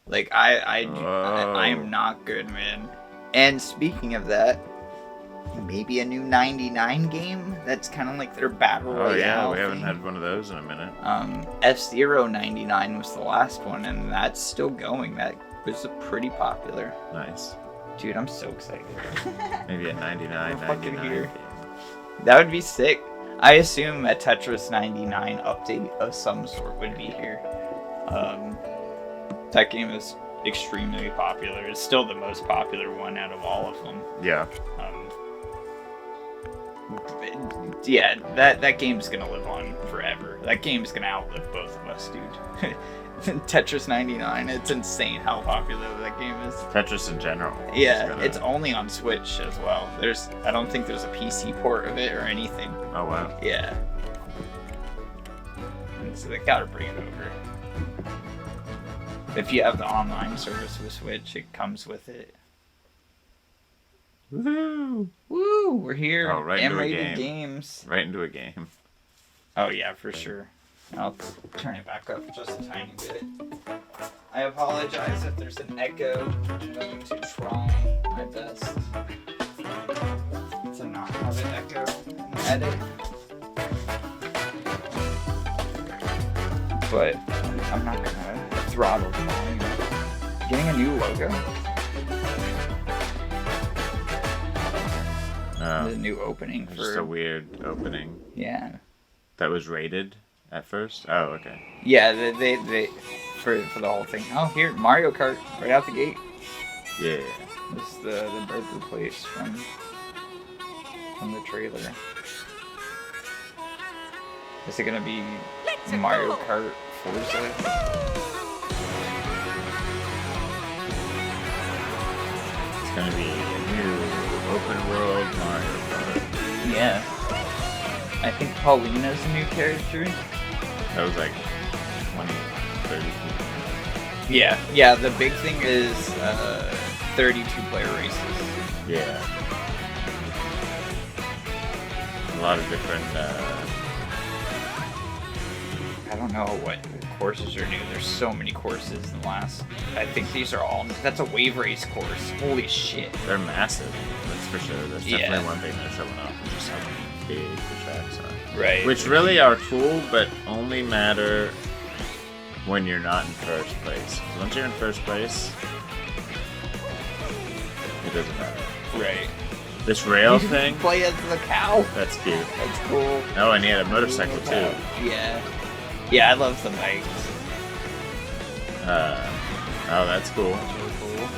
Like, I am not good, man. And speaking of that, maybe a new 99 game that's kind of like their battle royale. Oh yeah, we thing. haven't had one of those in a minute. F-Zero 99 was the last one, and that's still going. That was pretty popular. Nice. Dude, I'm so excited. Maybe a 99. Here. That would be sick. I assume a Tetris 99 update of some sort would be here. That game is extremely popular. It's still the most popular one out of all of them. Yeah. Yeah, that game's gonna live on forever. That game's gonna outlive both of us, dude. Tetris 99, it's insane how popular that game is. Tetris in general. Yeah, it's only on Switch as well. I don't think there's a PC port of it or anything. Oh wow. Yeah. And so they gotta bring it over. If you have the online service with Switch, it comes with it. Woohoo! Woo! We're here. Oh, right into a M-rated game. games. Right into a game. Oh yeah, for sure. I'll turn it back up just a tiny bit. I apologize if there's an echo. I'm going to try my best to not have an echo in the edit. But I'm not gonna throttle the volume. Getting a new logo. The new opening for... Just a weird opening. Yeah. That was rated at first? Oh, okay. Yeah, they for the whole thing. Oh, here, Mario Kart, right out the gate. Yeah. This is the birthplace from the trailer. Is it gonna be Mario Kart Forza? It's gonna be a new open world Mario Kart. Yeah. I think Paulina's a new character. That was like 20, 30 people. Yeah, the big thing is 32-player races. Yeah. A lot of different, I don't know what courses are new. There's so many courses in the last... I think these are all... That's a wave race course. Holy shit. they're massive, that's for sure. That's definitely one thing that's showing off, is just how big the tracks are. Right. Which really are cool, but only matter when you're not in first place. Once you're in first place, it doesn't matter. Right. This rail thing, Play as the cow. that's cute. That's cool. Oh, and he had a motorcycle too. Yeah. Yeah, I love the bikes. Oh, that's cool. That's really cool.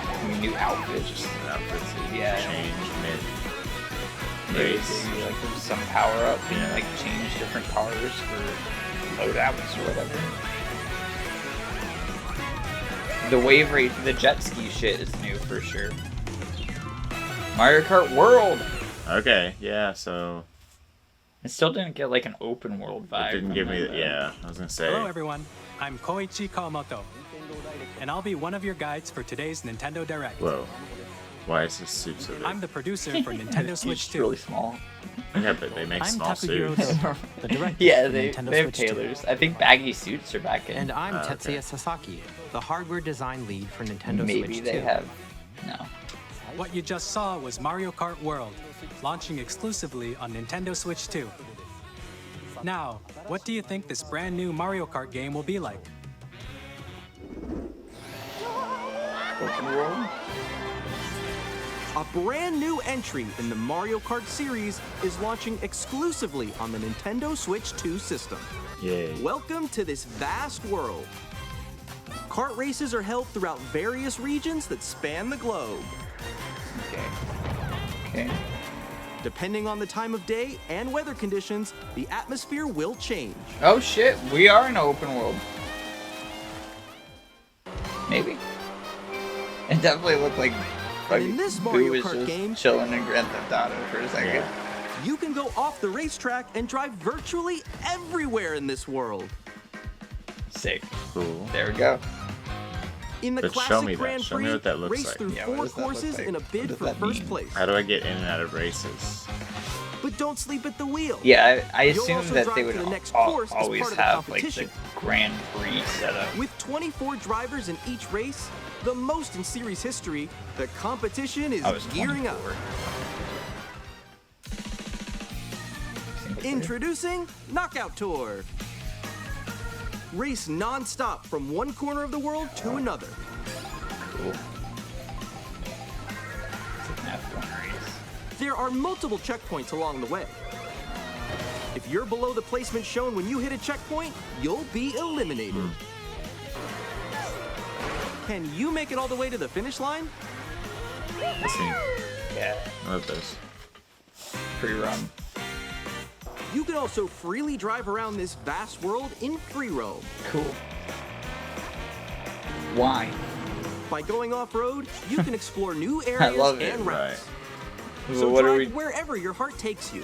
I mean, new outfits. Just outfits that Yeah. change Maybe mid-race. like there's some power up and like change different cars for loadouts or whatever. The wave race, the jet ski shit is new for sure. Mario Kart World. Okay, yeah, so It still didn't get like an open world vibe. it didn't give me, I was gonna say. Hello everyone, I'm Koichi Kawamoto, and I'll be one of your guides for today's Nintendo Direct. Whoa, why is this suit so big? I'm the producer for Nintendo Switch It's 2. really small. Yeah, but they make I'm small Takuhiro suits. Toba, the director Yeah, for they Nintendo have Switch 2. tailors. I think baggy suits are back in. And I'm okay. Tetsuya Sasaki, the hardware design lead for Nintendo Maybe Switch 2. they have. No. What you just saw was Mario Kart World, launching exclusively on Nintendo Switch 2. Now, what do you think this brand new Mario Kart game will be like? Open world? A brand new entry in the Mario Kart series is launching exclusively on the Nintendo Switch 2 system. Yay. Welcome to this vast world. Kart races are held throughout various regions that span the globe. Okay. Depending on the time of day and weather conditions, the atmosphere will change. Oh shit, we are in an open world. Maybe. It definitely looked like And in this Mario Boo was Kart just game, chilling in Grand Theft Auto for a second. Yeah. you can go off the racetrack and drive virtually everywhere in this world. Sick. Cool. There we go. In the But show classic me that. Grand Show me Prix, what that looks race like. through Yeah, 4 what does that look courses like? in a What bid does for that first mean? place. How do I get in and out of races? But don't sleep at the wheel. Yeah, I You'll assume also that drive they to would the next course as always part of the have like the competition. Grand Prix setup. With 24 drivers in each race, the most in series history, the competition is I was gearing up. 24. Single player. Introducing Knockout Tour. Race non-stop from one corner of the world to another. Cool. It's like an F1 race. There are multiple checkpoints along the way. If you're below the placement shown when you hit a checkpoint, you'll be eliminated. Can you make it all the way to the finish line? Let's see. Yeah. I love this. Pre-run. You can also freely drive around this vast world in free roam. Cool. Why? By going off-road, you can explore new areas love it. and routes. Well, So what are drive we? wherever your heart takes you.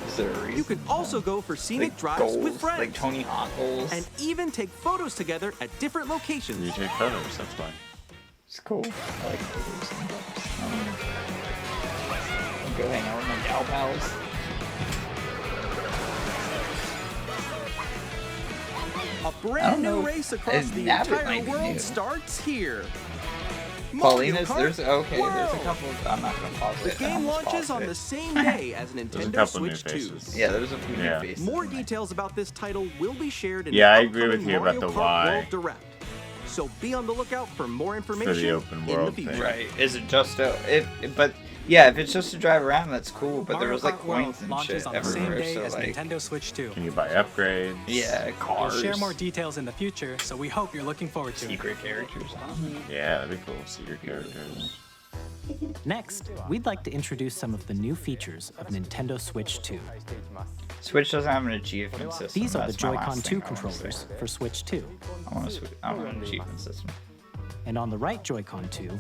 Is there a reason? You can also go for scenic Like drives goals, with friends. like Tony Hawk goals. And even take photos together at different You locations. take photos, that's why. It's cool. I like photos sometimes. I'll go hang out with my gal pals. A I brand don't know new if- race across it's the Nabbit entire might be world new. starts here. Mario Paulina's, Kart there's okay. There's a World. couple. I'm not gonna pause The it. I game almost launches paused on it. the same day as There's a Nintendo couple new Switch 2. faces. Yeah, there's a few Yeah. new faces. More in there. details about this title will be shared in Yeah, the I agree with upcoming you about Mario the Kart why. World Direct. So be on the lookout for more information open in world the future. thing. Right? Is it just a? But yeah, if it's just to drive around, that's cool. But there Mario was like Kart World coins and launches shit on the same everywhere. day So as like, Nintendo Switch 2. Can you buy upgrades? yeah, We'll cars. share more details in the future, so we hope you're looking forward to it. secret characters. Yeah, that'd be cool. Secret characters. Next, we'd like to introduce some of the new features of Nintendo Switch 2. Switch doesn't have an achievement system. These are the That's my Joy-Con last 2 thing I wanna controllers say. for Switch 2. I want an achievement system. And on the right Joy-Con 2,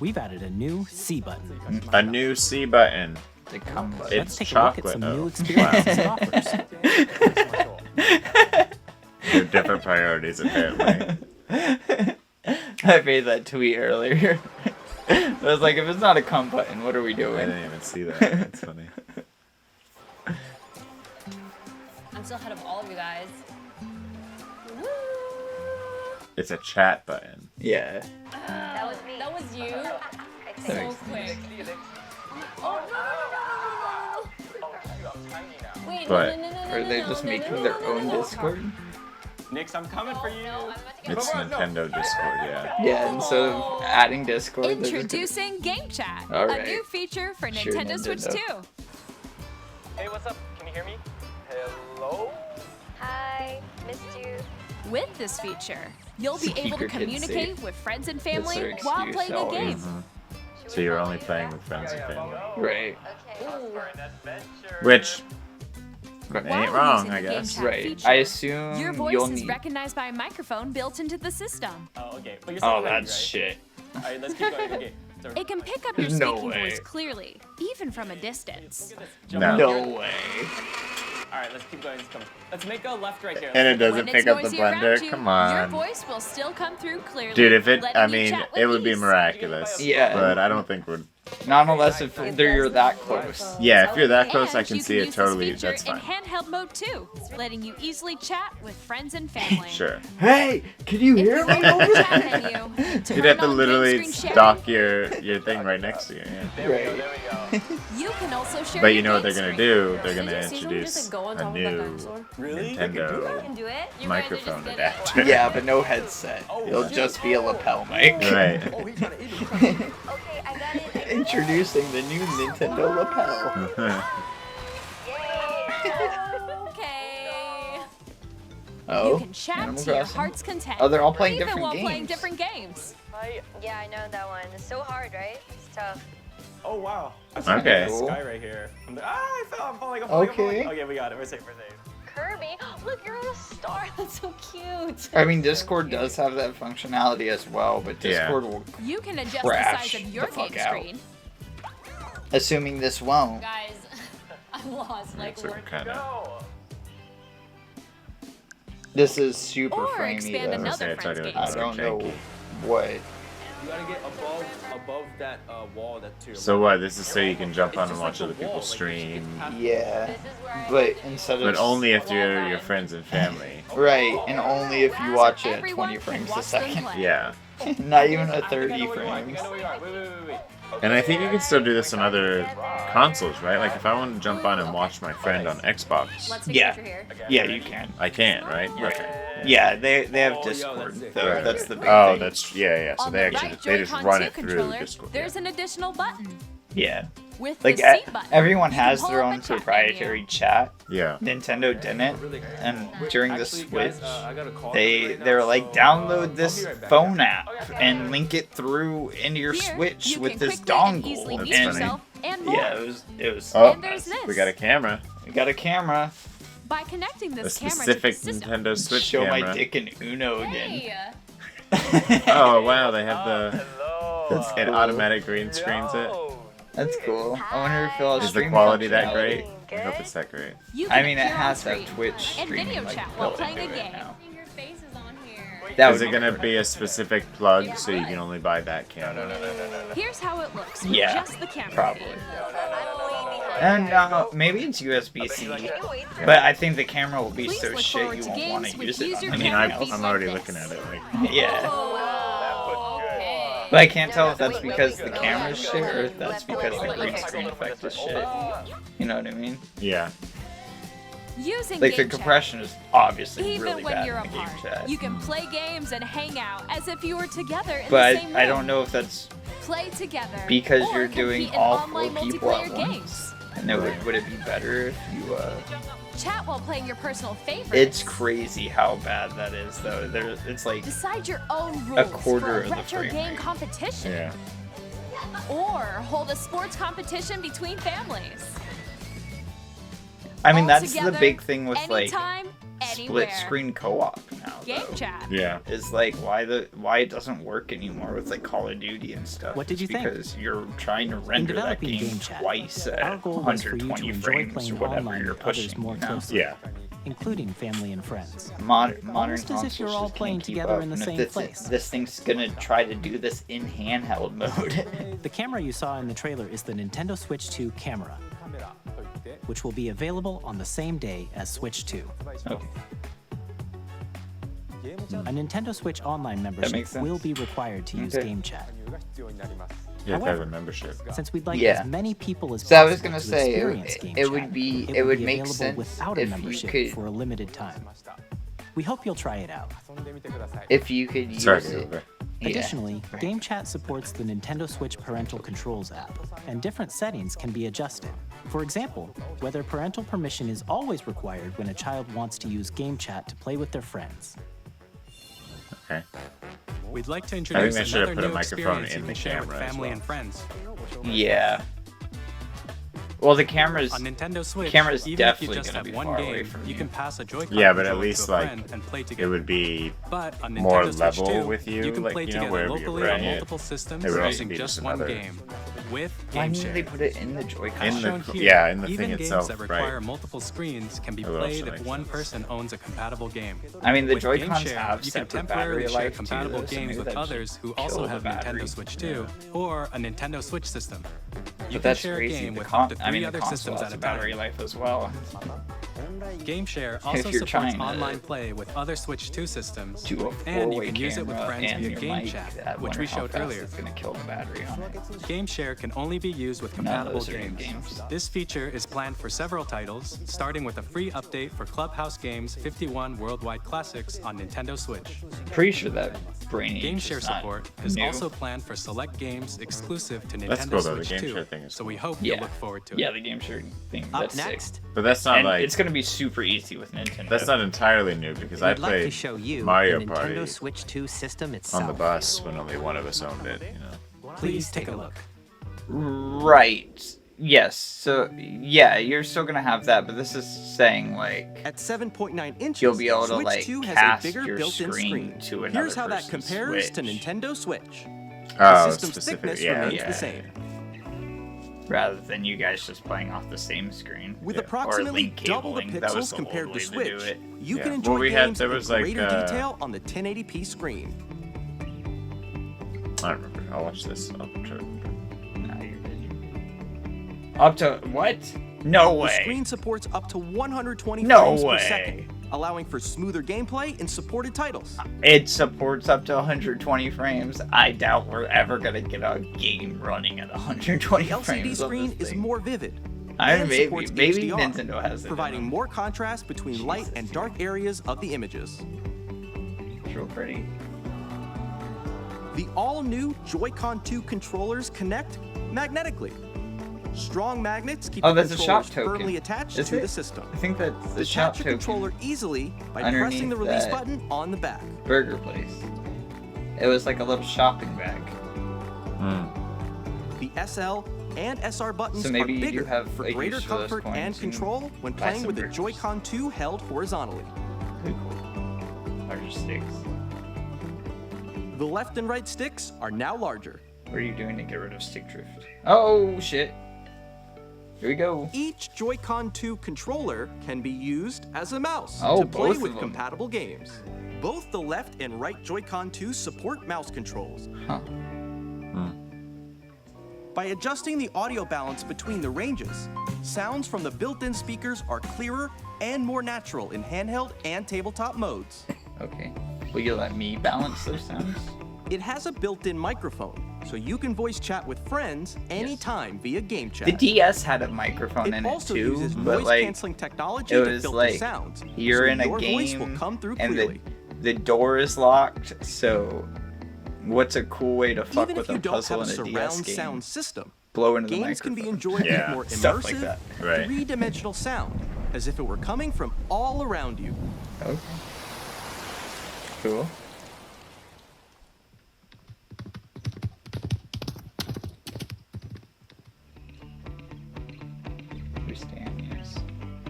we've added a new C button. A new C button. The come button. It's Let's take chocolate. a look at some though. new experiences it offers. They're different priorities, apparently. I made that tweet earlier. I was like, if it's not a come button, what are we I doing? didn't even see that. That's funny. I'm still ahead of all of you guys. Woo! It's a chat button. Yeah. That was me. That was you. So Thanks. quick. Oh no! Wait, But- no. Are they just making their own Discord? Nix, I'm coming for you. No, I'm about to get It's Nintendo Discord, yeah. Yeah, instead of adding Discord, they're just gonna- Introducing Game Chat, All a right. new feature for Sure, Nintendo Switch Nintendo. 2. Hey, what's up? Can you hear me? Hello? Hi, missed you. With this feature, you'll be Keep able to your kids communicate safe. with friends and That's family their while excuse playing a always. game. So you're only playing with friends and family. Right. Okay. For an adventure. Which Right. ain't While wrong, using I the Game guess. Chat Right. feature, I assume your voice you'll is need. recognized by a microphone built into the system. Oh, okay. But you're Oh, saying ready, that's right? shit. Alright, let's keep going. Okay. So, It can pick up your No speaking way. voice clearly, even from a distance. look at this. No. Jump No out here. way. Alright, let's keep going. Let's make a left right here. And it doesn't When pick it's up the noisy around blender? you, Come your on. voice will still come through clearly. Dude, if it, letting I you mean, chat with it would be ease. miraculous. Yeah. But I don't think we're. Not unless if you're that close. Yeah, if you're that close, And I can you see it use totally. This feature That's fine. in handheld mode too, letting you easily chat with friends and family. Sure. Hey, can you If hear you me open over the there? chat menu, You'd turn have to on literally green screen stalk your thing right next to you. Yeah. There we go, Right. there we go. sharing. You can also share But your you know what they're game gonna screen. do? They're gonna Did you see someone introduce just, like, go on a top of that new dinosaur? Really? I Nintendo can do it. You microphone guys just did it. adapter. Yeah, but no headset. It'll just be a lapel mic. Right. Okay, I got it. Introducing the new Nintendo lapel. Okay. Oh, You can chat Animal to your Crossing. heart's content. Oh, they're all playing even different while games. playing different games. Yeah, I know that one. It's so hard, right? It's tough. Oh, wow. Okay. This guy right here. I fell. I'm falling. I'm falling. I'm falling. Okay. Okay, we got it. We're safe. We're safe. Kirby, look, you're on a star. That's so cute. I mean, Discord does have that functionality as well, but Yeah. Discord will, You can adjust Crash the size of your the fuck game out. screen. assuming this won't. Guys, I'm lost. Like, Looks like we're a kind of. Go. This is super Or framey expand though. another Okay, I friend's thought it game I was screen. don't know janky. what. You gotta get above that wall that's to your So left. what? This is so you can jump It's on and just watch like other the wall, people like, you stream. just have to- Yeah, This is where I but instead of But only if you're your friends and family. right, and only if you watch it at Everyone 20 can frames a watch them second. play. Yeah. Not even at I think I 30 know where you are. I frames. think I know where you are. Wait. And I think you can still do this on other consoles, right? Like if I want to jump on and watch my friend on Xbox, Let's take Yeah. a picture here. Yeah, you can. I can, right? Yeah. Okay. Yeah, they have Oh, yo, Discord. that's sick. though. Right. That's the big Oh, thing. that's yeah. So On they the actually right they just Joy-Con run 2 it through controller, Discord. there's an additional button Yeah. with Like the seat button. everyone You can has pull their up own a chat proprietary menu. chat. Yeah. Nintendo didn't, and during the Actually, Switch, guys, I got a call they right were now, like, so, download I'll this be right back, phone yeah? app and link it through into your Here, Switch you with can this quickly and easily dongle. mute That's yourself and more. Yeah, it was. Oh, And there's this. we got a camera. We got a camera. By connecting A this camera to the specific system, Nintendo Switch Show camera. my dick in Uno again. Hey, Oh wow, they have the Hello. That's it cool. automatic green screens it. Yo. That's cool. I wonder if it'll have Is the streaming quality that functionality. great? I hope it's that great. you I can mean, it appear on has that screen Twitch and streaming video like chat while built playing a into it game. now. your face is on here. That Is would it gonna be a specific plug so you can only buy that camera? Here's how it looks with Yeah, just the camera probably. feed. And maybe it's USB-C, but I think the camera will be Please so look shit forward you to won't want games to with use it user on I mean, anything camera else. feed. I'm already like looking this. at it. Like, Yeah, Oh, okay. but I can't tell if that's because the camera's shit or if that's because the green screen effect is shit. You know what I mean? yeah. Using Like the game chat. compression is obviously Even really when bad you're in the game apart, chat. you can play games and hang out as if you were together in But the same room. I don't know if that's Play together because or you're compete doing in all online 4 people at multiplayer once. games. And would it be better if you Chat while playing your personal favorites. It's crazy how bad that is though. It's like Decide your own rules quarter for of a the retro frame game rate. competition. Yeah. Or hold a sports competition between families. I mean All that's the together, big thing with like anytime, anywhere. split screen co-op now Game though. chat. Yeah. Is like why it doesn't work anymore with like Call of Duty and stuff. What did you It's think? Because you're trying to render that developing game Game Chat, twice Our at goal was for you to 120 enjoy frames or playing whatever online you're with others pushing. more You know? closely, Yeah. including family and friends. Modern Almost as if consoles you're all just can't playing keep together up, in the and if same this, place. This thing's gonna try to do this in handheld mode. The camera you saw in the trailer is the Nintendo Switch 2 camera, which will be available on the same day as Switch 2. Okay. A Nintendo Switch Online membership makes sense. will be required to use Okay. Game Chat. You have to have a However, membership. Since we'd like Yeah. as many people as So I possible was gonna to say experience Game it would Chat, be it it would be make available sense without a if you membership could for a limited time. We hope you'll try it out. use Sorry, it. Silver. Yeah. Additionally, Game Chat supports the Nintendo Switch Parental Controls app, and different settings can be adjusted. For example, whether parental permission is always required when a child wants to use Game Chat to play with their friends. Okay. We'd like to they introduce should have another put a new microphone experience in you the can share with camera as family well. and friends. Yeah. Well, the camera's On Nintendo Switch, camera's even if definitely you just gonna have be one far away game, from you you. can pass a Joy-Con Yeah, but at controller least to a like friend and play it together. would be But on more Nintendo Switch level 2, with you, can like, play you know, together wherever you're locally on playing it. multiple systems It would also using be just just one another- game with Why Game didn't they Share. put it in the Joy-Con? In the- Shown here, yeah, in the even thing games itself, that require right. multiple screens can be That would played also if make one sense. person owns a compatible game. I mean, the With Game Joy-Cons Share, have you can separate temporarily battery share life too, compatible though, so games maybe with that others should who kill also the have battery. Nintendo Switch 2 or a Nintendo Switch system. You But can that's share a crazy. game The with up to I mean, 3 the other console systems has at a a battery time. life as well. Game Share also you're supports trying to online play with other Switch 2 systems, Do a and you four-way can use it with camera friends and via your Game mic. Chat, I which wonder we how showed fast earlier. It's gonna kill the battery on it. Game Share can only be used with compatible those are new games. games. This feature is planned for several titles, starting with a free update for Clubhouse Games 51 Worldwide Classics on Nintendo Switch. Pretty sure that Brainy Game is Share not support is new. also planned for select games exclusive to That's Nintendo cool, though. The Switch Game 2, Share thing is so cool. we hope Yeah. you'll look forward to it. Yeah, the Game Share thing. Up That's next, sick. But that's not And like it's gonna be super easy with Nintendo. that's not entirely new because I We'd like to played show you Mario the Party Nintendo Switch 2 system itself. on the bus when only one of us owned it. You know. Please take a look. Right. Yes. So yeah, you're still gonna have that, but this is saying like At 7.9 inches, you'll be able to Switch like 2 has cast a bigger your built-in screen to another Here's how that person's compares to Switch, Nintendo Switch. Oh, The system's specific. thickness Yeah. remains Yeah. the same. rather than you guys just playing off the same screen. With Yeah. approximately Link double the cabling, that was pixels the compared old to way to do Switch, it. you Yeah. can Well, enjoy we had- games there in was, like, greater detail on the 1080p screen. I don't remember. I'll watch this. Nah, you're good. Up to what? No The way. screen supports up to 120 No frames way. per second, allowing for smoother gameplay in supported titles. It supports up to 120 frames. I doubt we're ever gonna get a game running at 120 The frames. LCD of screen this is thing. more vivid. I and maybe supports maybe HDR, Nintendo has it. providing more contrast between light and dark areas of the images. It's real pretty. The all-new Joy-Con 2 controllers connect magnetically. Strong magnets keep Oh, the that's a shop controllers token. firmly attached Is to it? the system. I think that's the shop Detach your token. controller easily by Underneath pressing the release that button on the back. Burger place. It was like a little shopping bag. The SL and SR buttons So maybe are you do bigger have for a greater use for those comfort coins and and control when buy playing some with the burgers. Joy-Con 2 held horizontally. Pretty cool. Larger sticks. The left and right sticks are now larger. What are you doing to get rid of stick drift? Oh shit. Here we go. Each Joy-Con 2 controller can be used as a mouse Oh, to play both with of them. compatible games. Both the left and right Joy-Con 2 support mouse controls. Huh. By adjusting the audio balance between the ranges, sounds from the built-in speakers are clearer and more natural in handheld and tabletop modes. Okay. Will you let me balance those sounds? It has a built-in microphone, so you can voice chat with friends anytime via game chat. The DS had a microphone in It it also too, uses but noise like canceling technology it to was filter like sounds. you're so in a your voice game will come through and clearly. the door is locked. So, what's a cool way to fuck Even with if you a don't puzzle have a in a DS surround game? sound system, Blow into the games can microphone. be enjoyed Yeah, with more stuff like immersive, that. Right. three-dimensional sound, as if it were coming from all around you. Okay. Cool.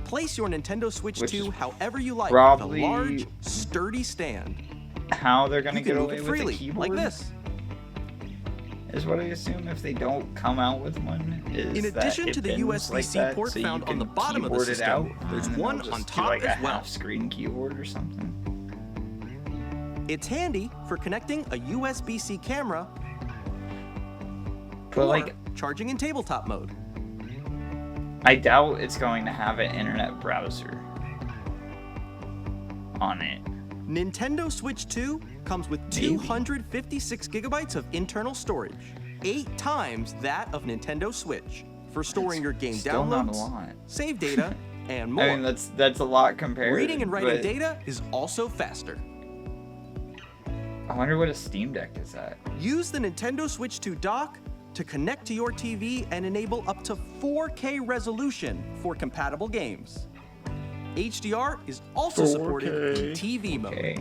Place your Nintendo Switch Which 2 is however you like probably with a large, sturdy stand. How they're gonna You get can move away it with freely, the keyboard? like this. Is what I assume if they don't come out with one. Is In addition that to the it bends USB-C like that, port so you found on can the bottom of the keyboard it system, out, there's and then one they'll on just do top like as a well. half-screen keyboard or something. It's handy for connecting a USB-C camera But or like, charging in tabletop mode. I doubt it's going to have an internet browser on it. Nintendo Switch 2 comes with Maybe. 256 gigabytes of internal storage, 8 times that of Nintendo Switch, for storing your game Still not a downloads, lot. save data, and more. I mean, that's a lot compared. Reading and writing but data is also faster. I wonder what a Steam Deck is at. Use the Nintendo Switch 2 dock to connect to your TV and enable up to 4K resolution for compatible games. HDR is also supported in TV mode. Okay.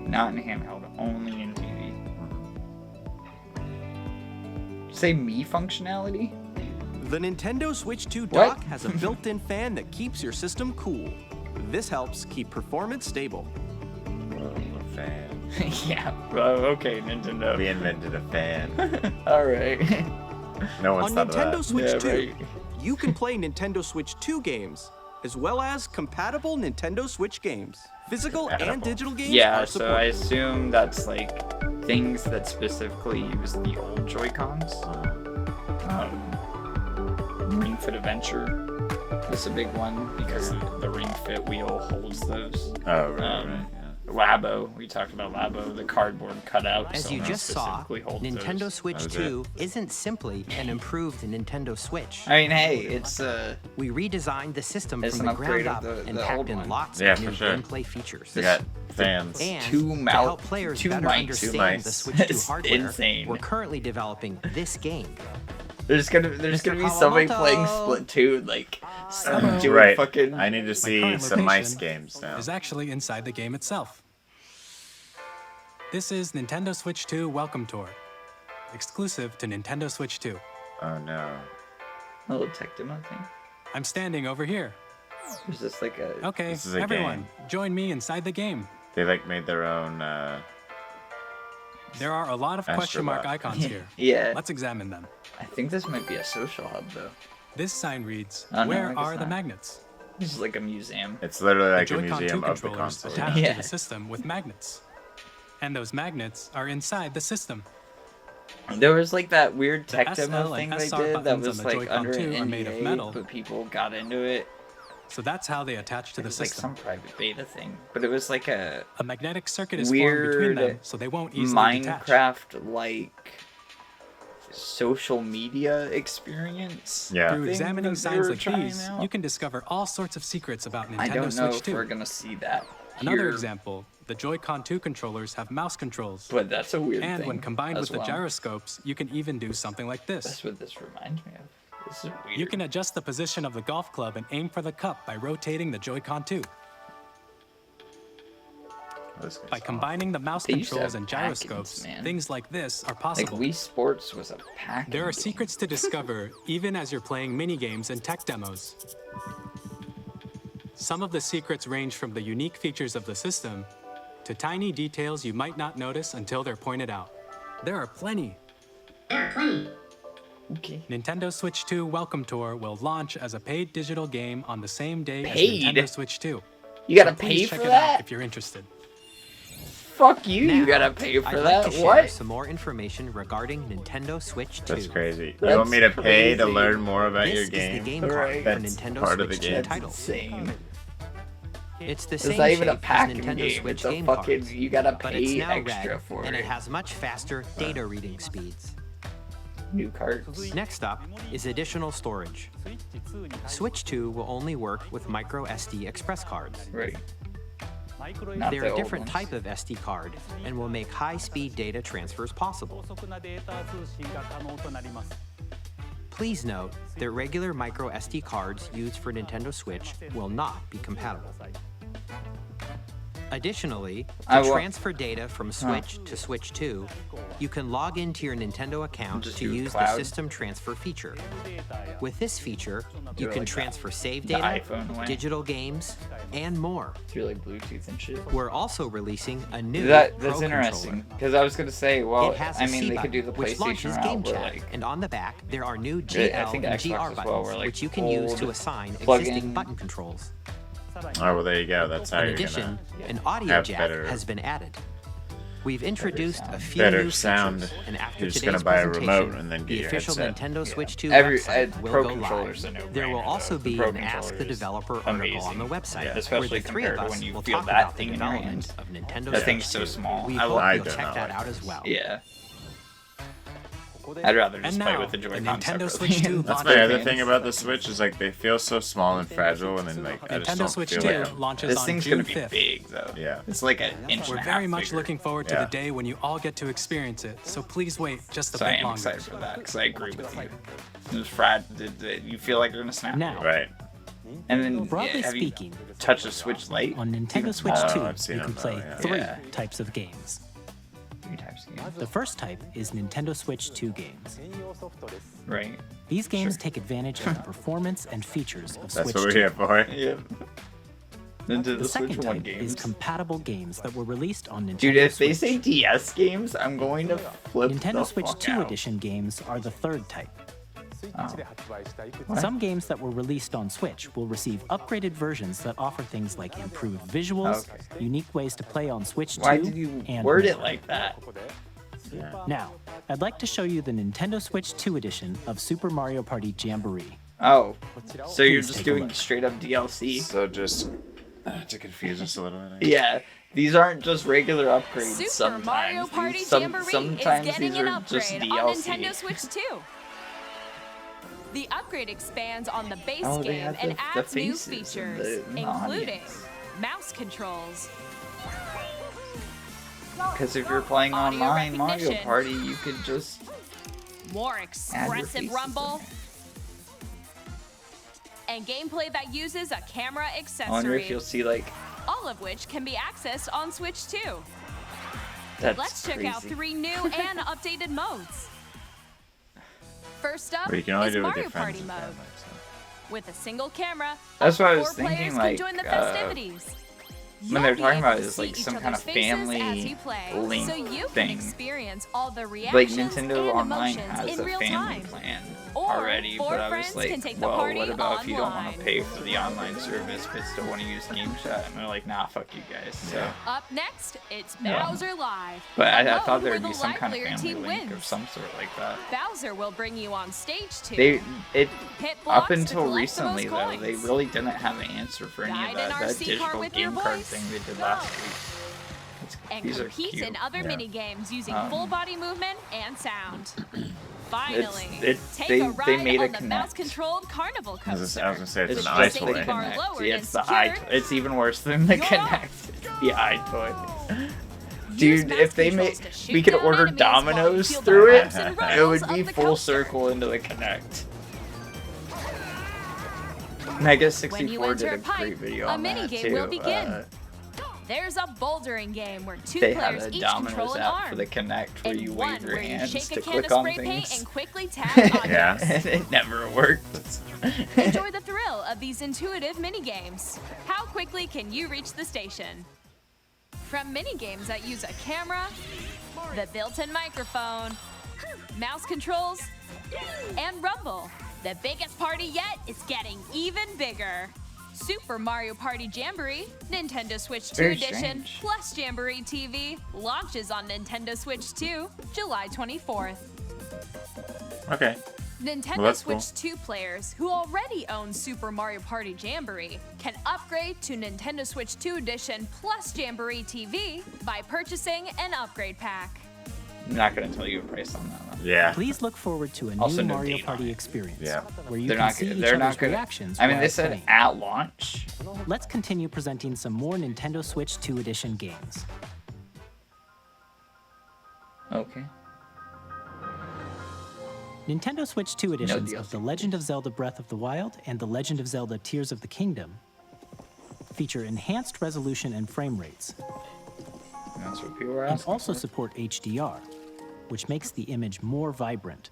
Not in handheld, only in TV. Say me functionality? The Nintendo Switch 2 What? dock has a built-in fan that keeps your system cool. This helps keep performance stable. A fan. Yeah. Well, okay, Nintendo. We invented a fan. All right. No one's On thought of Nintendo that. Switch Yeah, 2, right. you can play Nintendo Switch 2 games, as well as compatible Nintendo Switch games. Physical and Compatible. digital games Yeah, are so I supported. assume that's like things that specifically use the old Joy-Cons. Ring Fit Adventure is a big one because the Ring Fit wheel holds those. Oh, right, right. Labo, we talked about Labo, the cardboard cutout. As you just saw, specifically holds Nintendo those. Switch That was 2 isn't simply an improved Nintendo Switch. I mean, hey, it's We redesigned the system It's from an the ground upgrade up of and the packed old in one. lots Yeah, of for new sure. gameplay features. We got fans. And Two to mou- help players two better mics. understand Two the mics. Switch 2 It's hardware, insane. we're currently developing this game. there's gonna be somebody playing Kawamoto. Splatoon like doing Right. fucking. I need to see current some mice location games now. is actually inside the game itself. This is Nintendo Switch 2 Welcome Tour, exclusive to Nintendo Switch 2. Oh no. A little tech demo thing. I'm standing over here. There's just like a. Okay, This is a everyone, game. join me inside the game. They like made their own. There are a lot of question mark Astrobot. icons here. Yeah. Let's examine them. I think this might be a social hub though. This sign reads, Oh, no, I where guess are the not. magnets? This is like a museum. It's literally like The a Joy-Con 2 museum of the controllers console. attached Yeah. to the system with magnets. And those magnets are inside the system. There was like that weird The tech SL demo and thing they SR did that buttons was on the like Joy-Con under 2 an are made of NDA, metal. but people got into it. So that's how they attach to It the was like system. some private beta thing, but it was like a A magnetic circuit is formed between them, so they won't easily detach. Minecraft-like social media experience. Yeah. Through thing examining that they signs were like trying these, out. you can discover all sorts of secrets about Nintendo I don't know Switch if 2. we're gonna see that. Another here, example, the Joy-Con 2 controllers have mouse controls. but that's a weird And thing. when combined as with well. the gyroscopes, you can even do something like this. That's what this reminds me of. This is weird. You can adjust the position of the golf club and aim for the cup by rotating the Joy-Con 2. This guy's By combining the mouse They used to controls have and pack-ins, gyroscopes, man. things like this are Like possible. Wii Sports was a pack. There are secrets to discover even as you're playing mini-games and tech demos. Some of the secrets range from the unique features of the system to tiny details you might not notice until they're pointed out. There are plenty. Okay. Nintendo Switch 2 Welcome Tour will launch as a paid digital game on the same day Paid? as Nintendo Switch 2. You gotta So pay please for check it that? out if you're interested. Fuck you! You Now, gotta pay for I'd that. like to share What? some more information regarding Nintendo Switch 2. That's crazy. That's you want me to pay to crazy. learn more about This your is the game? game card Right. for That's Nintendo part of the Switch game. 2 That's title. insane. It's the It's same not even a shape as packing Nintendo game. Switch It's a game fucking. cards, You gotta but it's pay now extra red, for and it. it has much faster data reading speeds. New cards. Next up is additional storage. Switch 2 will only work with micro SD express cards. Right. Not They're the a old different ones. type of SD card and will make high-speed data transfers possible. Please note that regular micro SD cards used for Nintendo Switch will not be compatible. Additionally, I to wa- transfer data from Switch to Switch 2, you can log into your Nintendo account Just to do use the cloud? system transfer feature. With this feature, you it can like transfer save the data, iPhone way. digital games, and more. Through like Bluetooth and shit. We're also releasing a new That's Pro interesting controller. because I was gonna say, well, It has I a mean, C they button, could do the which PlayStation launches route Game where Chat, like and on the back there are new I GL think and Xbox GR as well, buttons, where, like, which you can use to old assign plug-in- existing button controls. Oh, well, there you go. That's how In you're addition, gonna an audio have jack better- has been added. We've introduced a sound. few better new sound. features, and after You're just today's gonna buy a presentation, remote and then get the your official headset. Nintendo Switch 2 Every website will Pro go controller's live. a no-brainer. There will also though. be The Pro an Ask the controller is Developer article on the amazing. website, Yeah, where especially the three compared of to us when you will feel talk that about the thing in your development hand. of Nintendo That Switch thing's so 2. small. We I hope love I you'll do check not that like out this. as well. Yeah. I'd rather just And play now, with the the Joy-Con Nintendo separately. Switch 2 That's launches. my other thing about the Switch is like they feel so small and fragile, and then like I just Nintendo don't Switch feel 2 like I'm- launches This on thing's June gonna be 5th. big though. Yeah. It's like an inch We're and a half very much bigger. looking forward to Yeah. the day when you all get to experience it, so please wait just a So I bit am longer. excited for that because I agree with you. You feel like they're gonna snap. Now, Right. And then broadly have you speaking, touched the Switch Lite? on Nintendo Switch Oh, 2, I've seen you can them, play though, yeah. three Yeah. types of games. 3 types of games. The first type is Nintendo Switch 2 games. Right. These games Sure. take advantage of the performance and features of That's Switch what we're 2. here for. Yeah. Nintendo The Switch second 1 type is games. compatible games that were released on Nintendo Dude, if Switch. they say DS games, I'm going to flip Nintendo the Switch fuck 2 out. edition games are the third type. What? Some games that were released on Switch will receive upgraded versions that offer things like improved visuals, Okay. unique ways to play on Switch 2, Why did you and word more. it like that? Now, I'd like to show you the Nintendo Switch 2 edition of Super Mario Party Jamboree. Oh, so you're Please just take a doing look. straight up DLC? So just to confuse us a little bit. I guess. Yeah, these aren't just regular upgrades. Super sometimes. Mario Party These- Jamboree sometimes is getting these an are just upgrade DLC. on Nintendo Switch 2. The upgrade expands on the base Oh, they game have and the adds new faces and features, the including audience. mouse controls, Because if you're playing Audio online Mario recognition. Party, you could just more add your expressive faces rumble, in and gameplay that uses a camera there. I wonder if accessory, you'll see like all of which can be accessed on Switch 2. that's Let's check crazy. out 3 new and updated modes. First up But you can only is do it with Mario your friends Party and mode. family. So. With a single camera, That's up what I to was 4 players thinking, can like, join the festivities. when they're be talking able about to it as see like each some kind other's of faces as family you play, link so you can thing. experience all the Like reactions Nintendo and Online emotions has in a real family time. plan Or already, four but I was friends like, can take the well, party what about if you don't want online. to pay for the online service but still want to use Game Chat? And they're like, nah, fuck you guys. So, Up next, it's Yeah. Bowser Live. but a I mode thought there where would be the some kind of livelier family team link of wins. some sort like that. Bowser will bring you on stage too. It Hit up blocks to until collect the recently most though, they coins. really didn't have an answer for any Guide of that, an that RC car digital with your game card voice. thing they did Go. last week. And These are compete cute. in other Yeah. mini games using Um, full body movement and sound. Finally, take they a ride made on it the connect. mouse-controlled carnival I was coaster. gonna say it's It's an just safety the iToy. bar Connect. lowered Yeah, and it's the secured. It's even worse than the You're Connect. It's the iToy. Use Dude, mouse if they controls made, to shoot we could down order enemies while you dominoes feel the through it, bumps and it rumbles would of be the full coaster. circle into the Connect. Mega When 64 you did enter a a pipe, great video a on that minigame too. will begin. There's a bouldering game where two They had players a each Domino's control an app arm. for the Connect where and you one wave your where you hands shake a to can of click on spray paint things. and quickly tap objects. Yeah. And it never worked. Enjoy the thrill of these intuitive mini-games. How quickly can you reach the station? From mini-games that use a camera, the built-in microphone, mouse controls, and rumble, the biggest party yet is getting even bigger. Super Mario Party Jamboree, Nintendo Switch 2 Very Edition, strange. plus Jamboree TV, launches on Nintendo Switch 2, July 24th. Okay. Nintendo Well, that's Switch cool. 2 players who already own Super Mario Party Jamboree can upgrade to Nintendo Switch 2 Edition plus Jamboree TV by purchasing an upgrade pack. I'm not gonna tell you a price on that one. Yeah. Please look forward to a Also new no Mario date on Party it. experience, Yeah. where you They're can not see good. each They're not other's good. reactions I mean, while they said playing. at launch. Let's continue presenting some more Nintendo Switch 2 Edition games. Okay. Nintendo Switch 2 editions of DLC. The Legend of Zelda Breath of the Wild and The Legend of Zelda Tears of the Kingdom feature enhanced resolution and frame rates, That's what people were and asking. also support HDR, which makes the image more vibrant,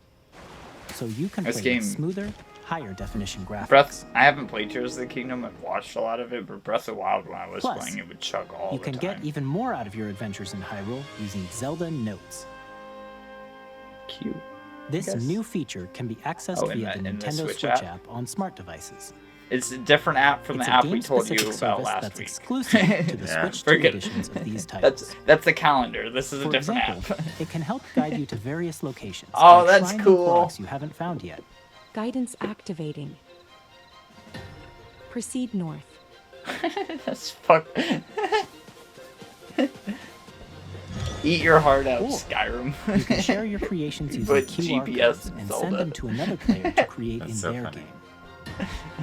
so you can This play with game- smoother, higher definition graphics. Breath. I haven't played Tears of the Kingdom. I've watched a lot of it, but Breath of the Wild, when I was Plus, playing it, would chug all You the can time. get even more out of your adventures in Hyrule using Zelda Notes. Cute. This guess. new feature can be accessed Oh, in via the- the in the Nintendo Switch Switch app? app on smart devices. It's a different app from It's the a app we told you game-specific about service last that's week. exclusive to the Yeah. Switch 2 Forget- editions of these titles. That's the calendar. This is a For different example, app. it can help guide you to various locations. Oh, and that's shiny cool. blocks you haven't found yet. Guidance activating. Proceed north. That's fuck. Eat your heart out, Or Skyrim. You can share your creations using Put QR GPS codes in and Zelda. send them to another player to create in That's so their funny.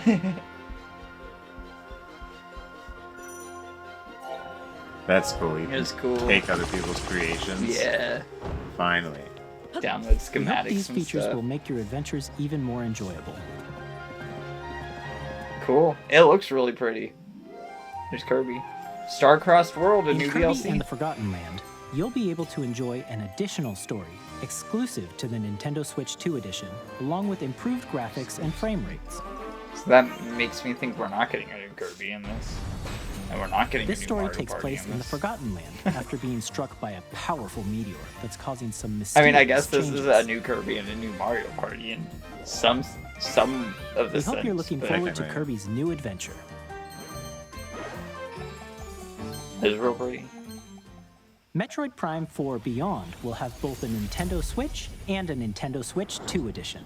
game. That's cool. You can It's cool. take other people's creations. Yeah. Finally. Download We hope schematics these and features stuff. will make your adventures even more enjoyable. Cool. It looks really pretty. There's Kirby. Star-Crossed World, a In new Kirby DLC. and the Forgotten Land, you'll be able to enjoy an additional story exclusive to the Nintendo Switch 2 edition, along with improved graphics and frame rates. So that makes me think we're not getting a new Kirby in this. And we're not getting This a new story Mario takes Party place in the this. Forgotten Land after being struck by a powerful meteor that's causing some I mysterious mean, I guess this changes. is a new Kirby and a new Mario Party in some of the We hope you're sense, looking but forward to Right. Kirby's new adventure. It's real pretty. Metroid Prime 4 Beyond will have both a Nintendo Switch and a Nintendo Switch 2 edition.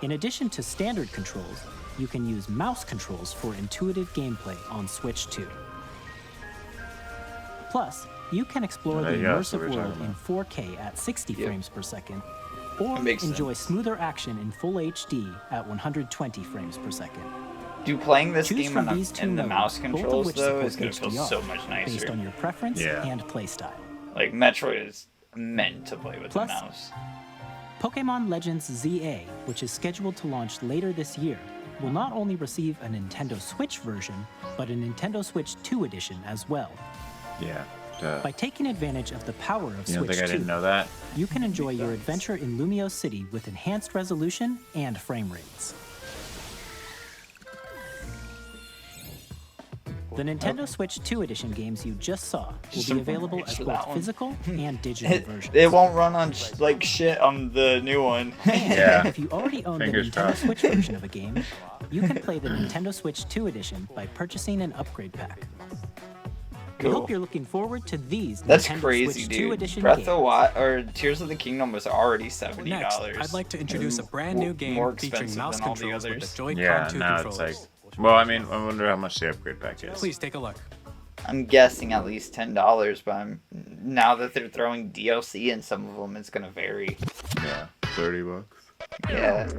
In addition to standard controls, you can use mouse controls for intuitive gameplay on Switch 2. Plus, you can explore the There you go, that's what immersive we were world talking in about. 4K at 60 Yep. frames per second, or That makes enjoy sense. smoother action in full HD at 120 frames per second. Do playing this Choose game from on these two in the modes, mouse both of controls which though support is gonna feel HDR, so much based nicer. on your preference Yeah. and playstyle. Like Metroid is meant to play with Plus- the mouse. Pokemon Legends ZA, which is scheduled to launch later this year, will not only receive a Nintendo Switch version, but a Nintendo Switch 2 edition as well. Yeah. By taking advantage of the power of You don't Switch think I 2, didn't know that? you can enjoy your adventure in Lumio City with enhanced resolution and frame rates. The Nintendo Switch 2 Edition games you just saw will be available as both physical and digital versions. It won't run on like shit on the new one. Yeah. If you already own the Fingers Nintendo crossed. Switch version of a game, you can play the Nintendo Switch 2 Edition by purchasing an upgrade pack. We Cool. hope you're looking forward to these That's Nintendo crazy, Switch 2 dude. Edition Breath games. of Wild or Tears of the Kingdom was already $70. Next, I'd like to introduce a brand new game More featuring expensive mouse than all the controls with others. the Joy-Con Yeah, 2 now controllers. it's like. Well, I mean, I wonder how much the upgrade pack is. Please take a look. I'm guessing at least $10, but now that they're throwing DLC in some of them, it's gonna vary. Yeah, $30. Yeah.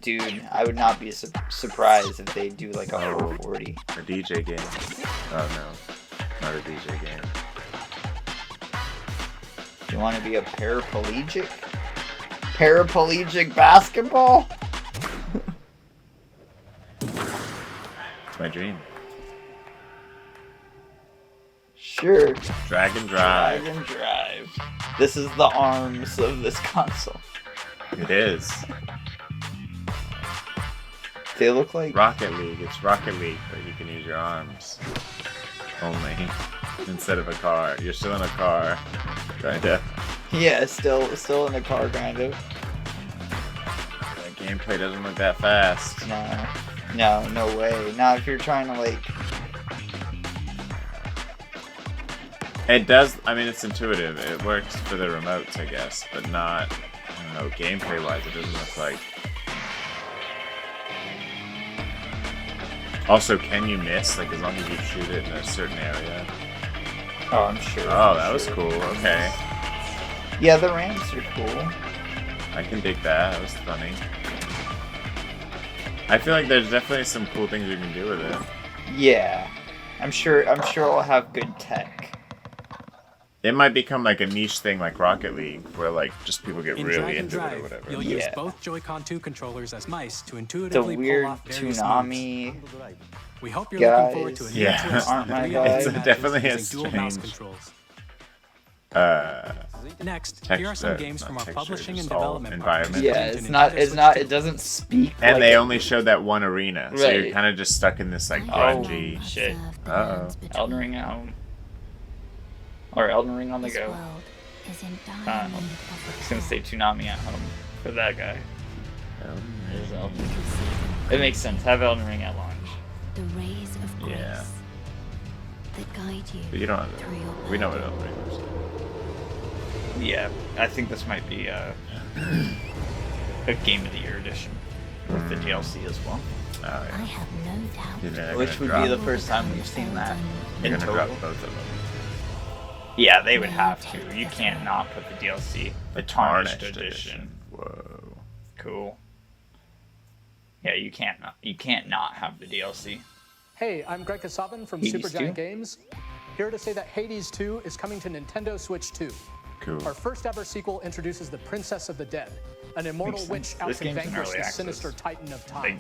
Dude, I would not be surprised if they do like a whole 40. A DJ game. Oh no, not a DJ game. You want to be a paraplegic? Paraplegic basketball? It's my dream. Sure. Drag and drive. Drag and drive. This is the arms of this console. It is. They look like Rocket League. It's Rocket League, but you can use your arms only instead of a car. You're still in a car, kinda. yeah, still in a car kind of. The gameplay doesn't look that fast. No way. Now if you're trying to like. It does. I mean, it's intuitive. It works for the remotes, I guess, but not. I don't know. Gameplay-wise, it doesn't look like. Also, can you miss? Like, as long as you shoot it in a certain area. Oh, I'm sure. Oh, that was cool. Okay. Yeah, the ramps are cool. I can dig that. That was funny. I feel like there's definitely some cool things you can do with it. Yeah, I'm sure it'll have good tech. It might become like a niche thing like Rocket League, where like just people get In really Drag and into it or Drive, whatever. you'll Yeah. use both Joy-Con 2 controllers as mice to The intuitively weird pull off various Toonami. moves. We hope you're guys. looking forward to a new Yeah. twist Aren't in my 3 guys. matches Definitely using has dual mouse strange- controls. Texture- Next, here are some games not from our texture, publishing just and all development environment. partners, Yeah, including it's not. Nintendo Switch 2. It doesn't speak. And like they it. only showed that one arena, so you're Right. kind of just stuck in this like Oh grungy. shit! Uh-oh. Elden Ring at home. Or Elden Ring on the go. I was gonna say Toonami at home for that guy. There's Elden Ring. It makes sense. Have Elden Ring at launch. The rays of grace Yeah. that guide you. But you don't. through your We know what Elden Ring is. Yeah, I think this might be a Game of the Year edition with the DLC as well. Oh, I yeah. have no doubt. You're gonna Which would drop, be the first time we've seen that you're in gonna total. drop both of them. Yeah, they would have to. You can't not put the DLC. The Tarnished Tarnished edition. Whoa. Cool. Yeah, you can't not have the DLC. Hey, I'm Greg Kasavin from Hades Supergiant 2? Games. Here to say that Hades 2 is coming to Nintendo Switch 2. Cool. Our first ever sequel introduces the Princess of the Dead, an immortal Makes witch sense. out This to game's in vanquish early the access. sinister titan of time.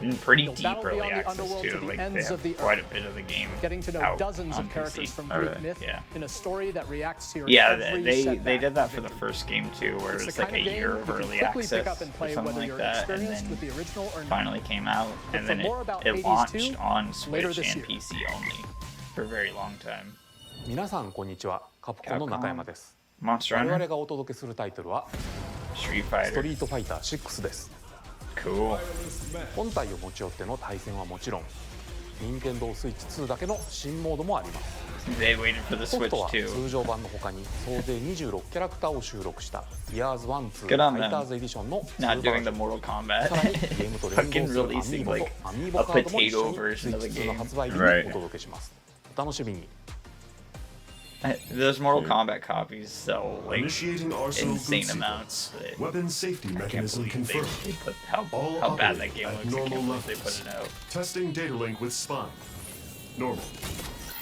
Like, pretty You'll deep battle early beyond the access underworld too. to the Like ends they of the have quite a earth, bit of the game. getting to know out dozens on of characters PC. from Oh, Greek really? myth Yeah. in a story that reacts to your Yeah, every they setback did that and for the victory. first game too, where It's it was the like kind a of year game of you can early quickly access pick up and play or something whether like you're that, and experienced then with the original or not. finally came out, But and for then more about it Hades launched 2, on later Switch this and year. PC only for a very long time. 皆さんこんにちは。カプコンの中山です。 Monster 我々 Hunter, がお届けするタイトルは Street スト Fighter, リートファイター6です。 cool. 本体を持ち寄っての対戦はもちろん、任天堂スイッチ2だけの新モードもあります。 They waited for the ソフ Switch トは too. 通常版の他に総勢26キャラクターを収録した Years 1、2 Good on them. ファイターズエディションの2バ Not ー doing ジ the ョン。 Mortal Kombat. さらにゲームと連 Fucking 動するアミ releasing ーボ like とアミーボ a カードも一緒 potato に version スイ of ッ the チ2の game. 発売日に Right. お届けします。お楽しみに。 Those Mortal Kombat copies sell like Initiating arsenal insane boot amounts. sequence. Weapon safety I can't mechanism believe they confirmed. put how All bad that operate game at looks. I normal can't believe they put levels. it out. Testing data link with spine. Normal.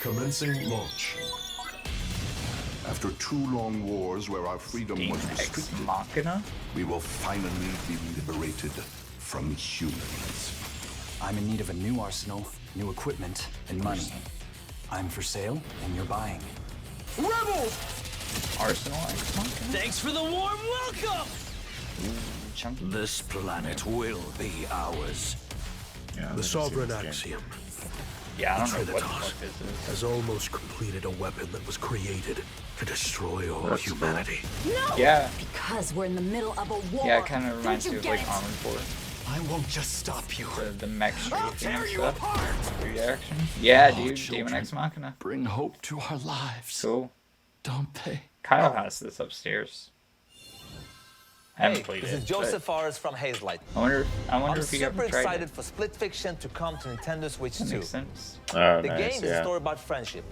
Commencing launch. After 2 long wars where our freedom was Ex restricted, Machina? we will finally be liberated from humans. I'm in need of a new arsenal, new equipment, and money. I'm for sale, and you're buying. Rebels! Arsenal X Machina? Thanks for the warm welcome! Chunky. This planet will be ours. Yeah, The sovereign axiom. Yeah, I don't know what the Trinitas fuck this is. has almost completed a weapon that was created to destroy all humanity. No! Yeah. Because we're in the middle of a war. Yeah, it kind of Don't reminds you me of get like it? Armored Core. I won't just stop you. The McKinstry I'll thing tear and you stuff. apart. Reaction. Yeah, Oh, dude. children, Demon X Machina. Bring hope to our lives. Cool. Don't they? Kyle has this upstairs. I haven't Hey, played this it. is Joseph Forrest from Hazelight. I wonder I'm if you super ever tried excited it. for Split Fiction to come to Nintendo Switch That 2. makes sense. Oh, The nice, game is a yeah. story about friendship.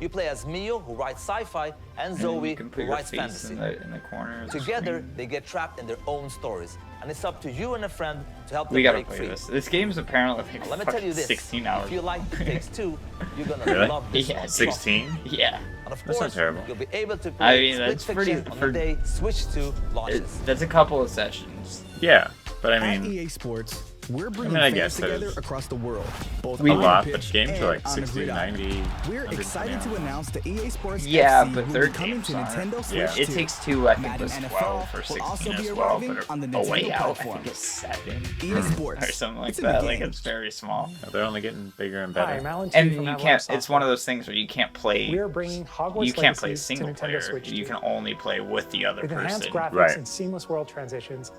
You play as Mio, who writes sci-fi, and Zoe, you can put who your writes face fantasy. in the corner. Of the Together, screen. they get trapped in their own stories, and it's up to you and a friend to help them We gotta break play free. this. This game's apparently like Let me tell you fucking this: 16 hours. if you like It Takes Two, you're gonna Really? love this Yeah, one. 16? Yeah. And of That's not course, terrible. you'll be able to I play mean, Split that's pretty- Fiction on for- the day Switch 2 launches. That's a couple of sessions. Yeah, but I At mean, EA Sports, we're bringing I fans guess together there's across the world, both We- a on lot, the but pitch games are like and on the 60, gridiron. 90. We're 120 excited to hours. announce that EA Sports Yeah, FC but will they're be coming games to on Nintendo it. Switch Yeah. It 2. Takes Two, I think, Madden was NFL 12 or will 16 also as be well, arriving but on the a way Nintendo out, I platform. think it's 7 EA Sports. or something like It's in the that. Like game. it's very small. They're only getting bigger and Hi, better. I'm Alan T. And from you Avalanche can't. Software. It's one of those things where you can't play. We are bringing Hogwarts You can't play Legacy single to Nintendo player. Switch You 2. can only play with the other With enhanced person. graphics Right. and seamless world transitions,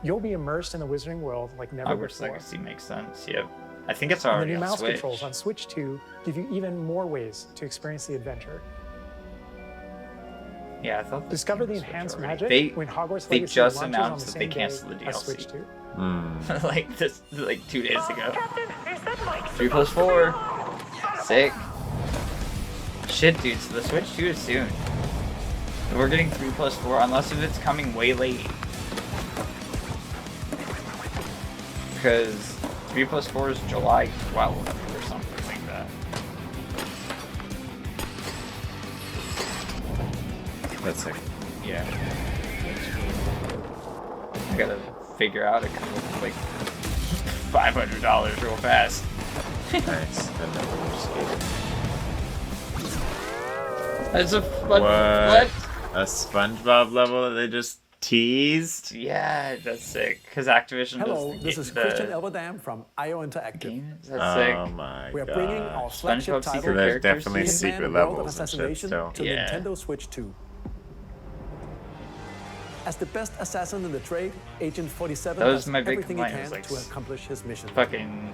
you'll be immersed in the Wizarding world like never Hogwarts before. Legacy makes sense. Yep. I think it's And the already new on mouse Switch. controls on Switch 2 give you even more ways to experience the adventure. Yeah, I thought. this Discover game the was Switch enhanced already. magic when Hogwarts They Legacy just launches on announced the that they same canceled day the as Switch DLC. 2. like this, like 2 days ago. 3+4. Sick. Shit, dude. So the Switch 2 is soon. We're getting 3+4, unless if it's coming way late. Because 3+4 is July 12th or something like that. That's sick. Yeah. I gotta figure out a couple of, like $500 real fast. Nice. And then we'll just get That's a what? A SpongeBob level that they just teased? Yeah, that's sick. Because Activision Hello, does this is the Christian Elverdam from IO Interactive. game. That's Oh sick. my We are bringing our gosh. flagship SpongeBob title, secret There's characters. definitely Hitman secret World of levels and shit Assassination still. to Yeah. Nintendo Switch 2. As the best assassin in the trade, Agent 47 That was does my big everything he complaint, can was, like, to accomplish his mission. Fucking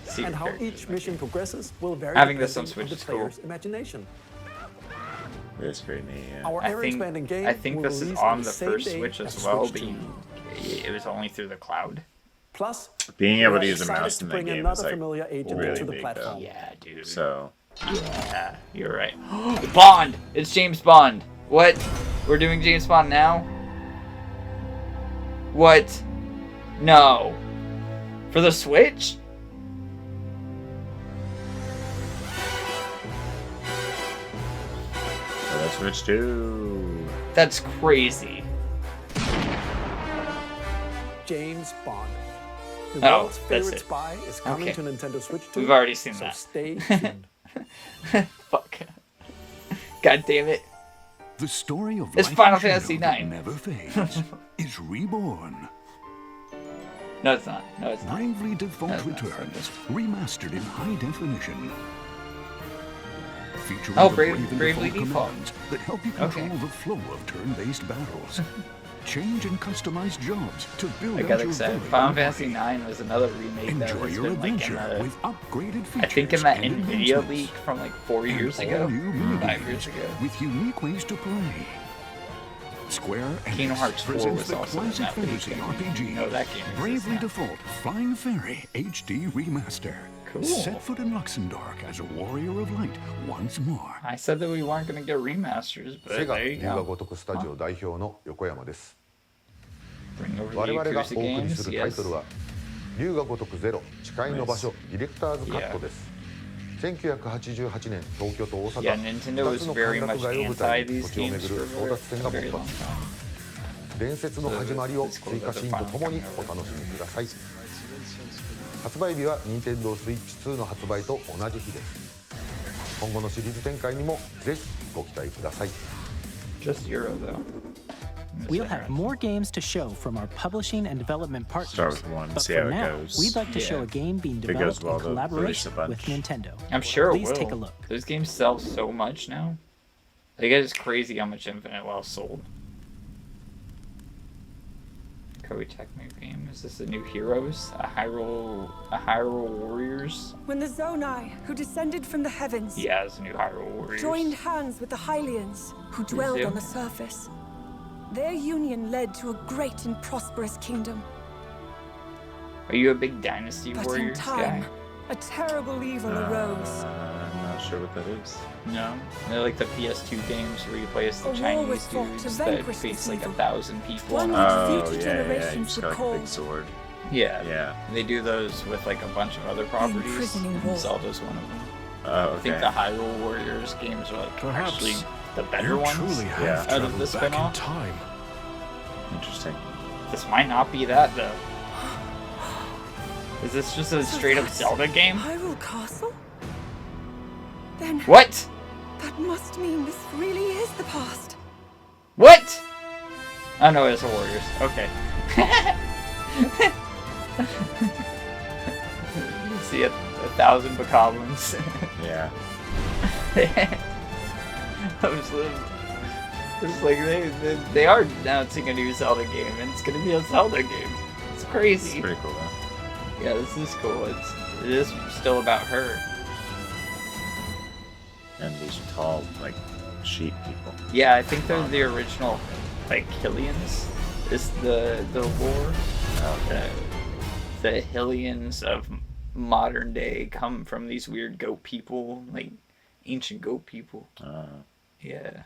secret And how characters. each mission progresses will vary Having this on depending Switch the is cool. player's imagination. It's pretty neat, yeah. Our ever-expanding game I think will this is release on the the same first day Switch as as well, Switch but 2. it was only through the cloud. Plus, Being we able are to use a excited mouse to in that bring game another is like familiar agent really to the big, platform. though. Yeah, dude. So Yeah, you're right. Bond! It's James Bond. What? We're doing James Bond now? What? No. For the Switch? so that's Switch 2. That's crazy. James Bond. The Oh, world's that's favorite it. spy is coming Okay. to Nintendo Switch 2. We've already seen so that. stay tuned. Fuck. God damn it. The story of It's life Final and shadow Fantasy that IX. never fades is reborn. No, it's not. No, it's not. Bravely Default That's not returns, remastered in high definition. Featuring Oh, the Bravely Default. commands that help you Okay. control the flow of turn-based battles. Change and customize jobs to build I out got your excited. very Final own Fantasy army. IX was another remake that Enjoy was your been like in adventure the, with upgraded features I think in that and NVIDIA advancements. leak from like 4 And years all ago, new 5 minigames years ago. with unique ways to play. Square Kingdom Enix Hearts 4 presents was the also in classic that leak. fantasy RPG You know that game exists Bravely now. Default Flying Fairy HD Remaster. Cool. Set foot in Luxembourg as a warrior of light once more. I said that we weren't going to get remasters, but セガ there 龍 you が go. 如くスタジオ代表の横山です Bring over 我 the 々が Yakuza お送り games, するタイトル yes. は龍が如くゼロ誓いの場所ディレクターズカットです1988年東京と大 Yeah, 阪 Nintendo 2 was つの very 歓 much 楽街を舞台 anti に these 土地を games 巡 for る a 争 very, 奪戦が very 勃 long 発 time. 伝説の始まりを追加シーンとともにお楽しみください発売日は Nintendo Switch 2の発売と同じ日です。今後のシリーズ展開にもぜひご期待ください。 Just Euro though. We'll have more games to show from our publishing and development partners. Start with one, but see for how it now, goes. we'd like to show a game being If it goes developed well, in they'll release collaboration a bunch. with Nintendo. I'm sure Please it will. take a look. Those games sell so much now. Like, it's crazy how much Infinite Well sold. Koei Tecmo game. Is this a new Heroes? A Hyrule Warriors? When the Zonai, who descended from the heavens, Yeah, it's a new Hyrule Warriors. joined hands with the Hylians, who dwelled on the surface, their union led to a great and prosperous kingdom. Are you a big Dynasty But in Warriors time, guy? a terrible evil arose. I'm not sure what that is. No. They're like the PS2 games where you play as the A war Chinese was fought to dudes that vanquish face this like evil. 1,000 people. One on that them. future You generations just would got like a call big sword. Yeah. Yeah. They do those with like a bunch of other properties. imprisoning and wall. Zelda's one of them. Oh, I think okay. the Hyrule Warriors games are like Perhaps actually the better you ones truly have out of the traveled back in spin-off. time. Interesting. This might not be that though. Is this just a straight up Zelda game? Hyrule Castle? Then What? that must mean this really is the past. What? Oh no, it's a Warriors. Okay. You see a 1,000 bokoblins. Yeah. I was it's like they are announcing a new Zelda game, and it's gonna be a Zelda game. It's crazy. It's pretty cool though. Yeah, this is cool. It is still about her. And these tall, like, sheep people. Yeah, I think they're the original, like, Hylians. Is the lore. The Hylians of modern day come from these weird goat people, like ancient goat people. Yeah.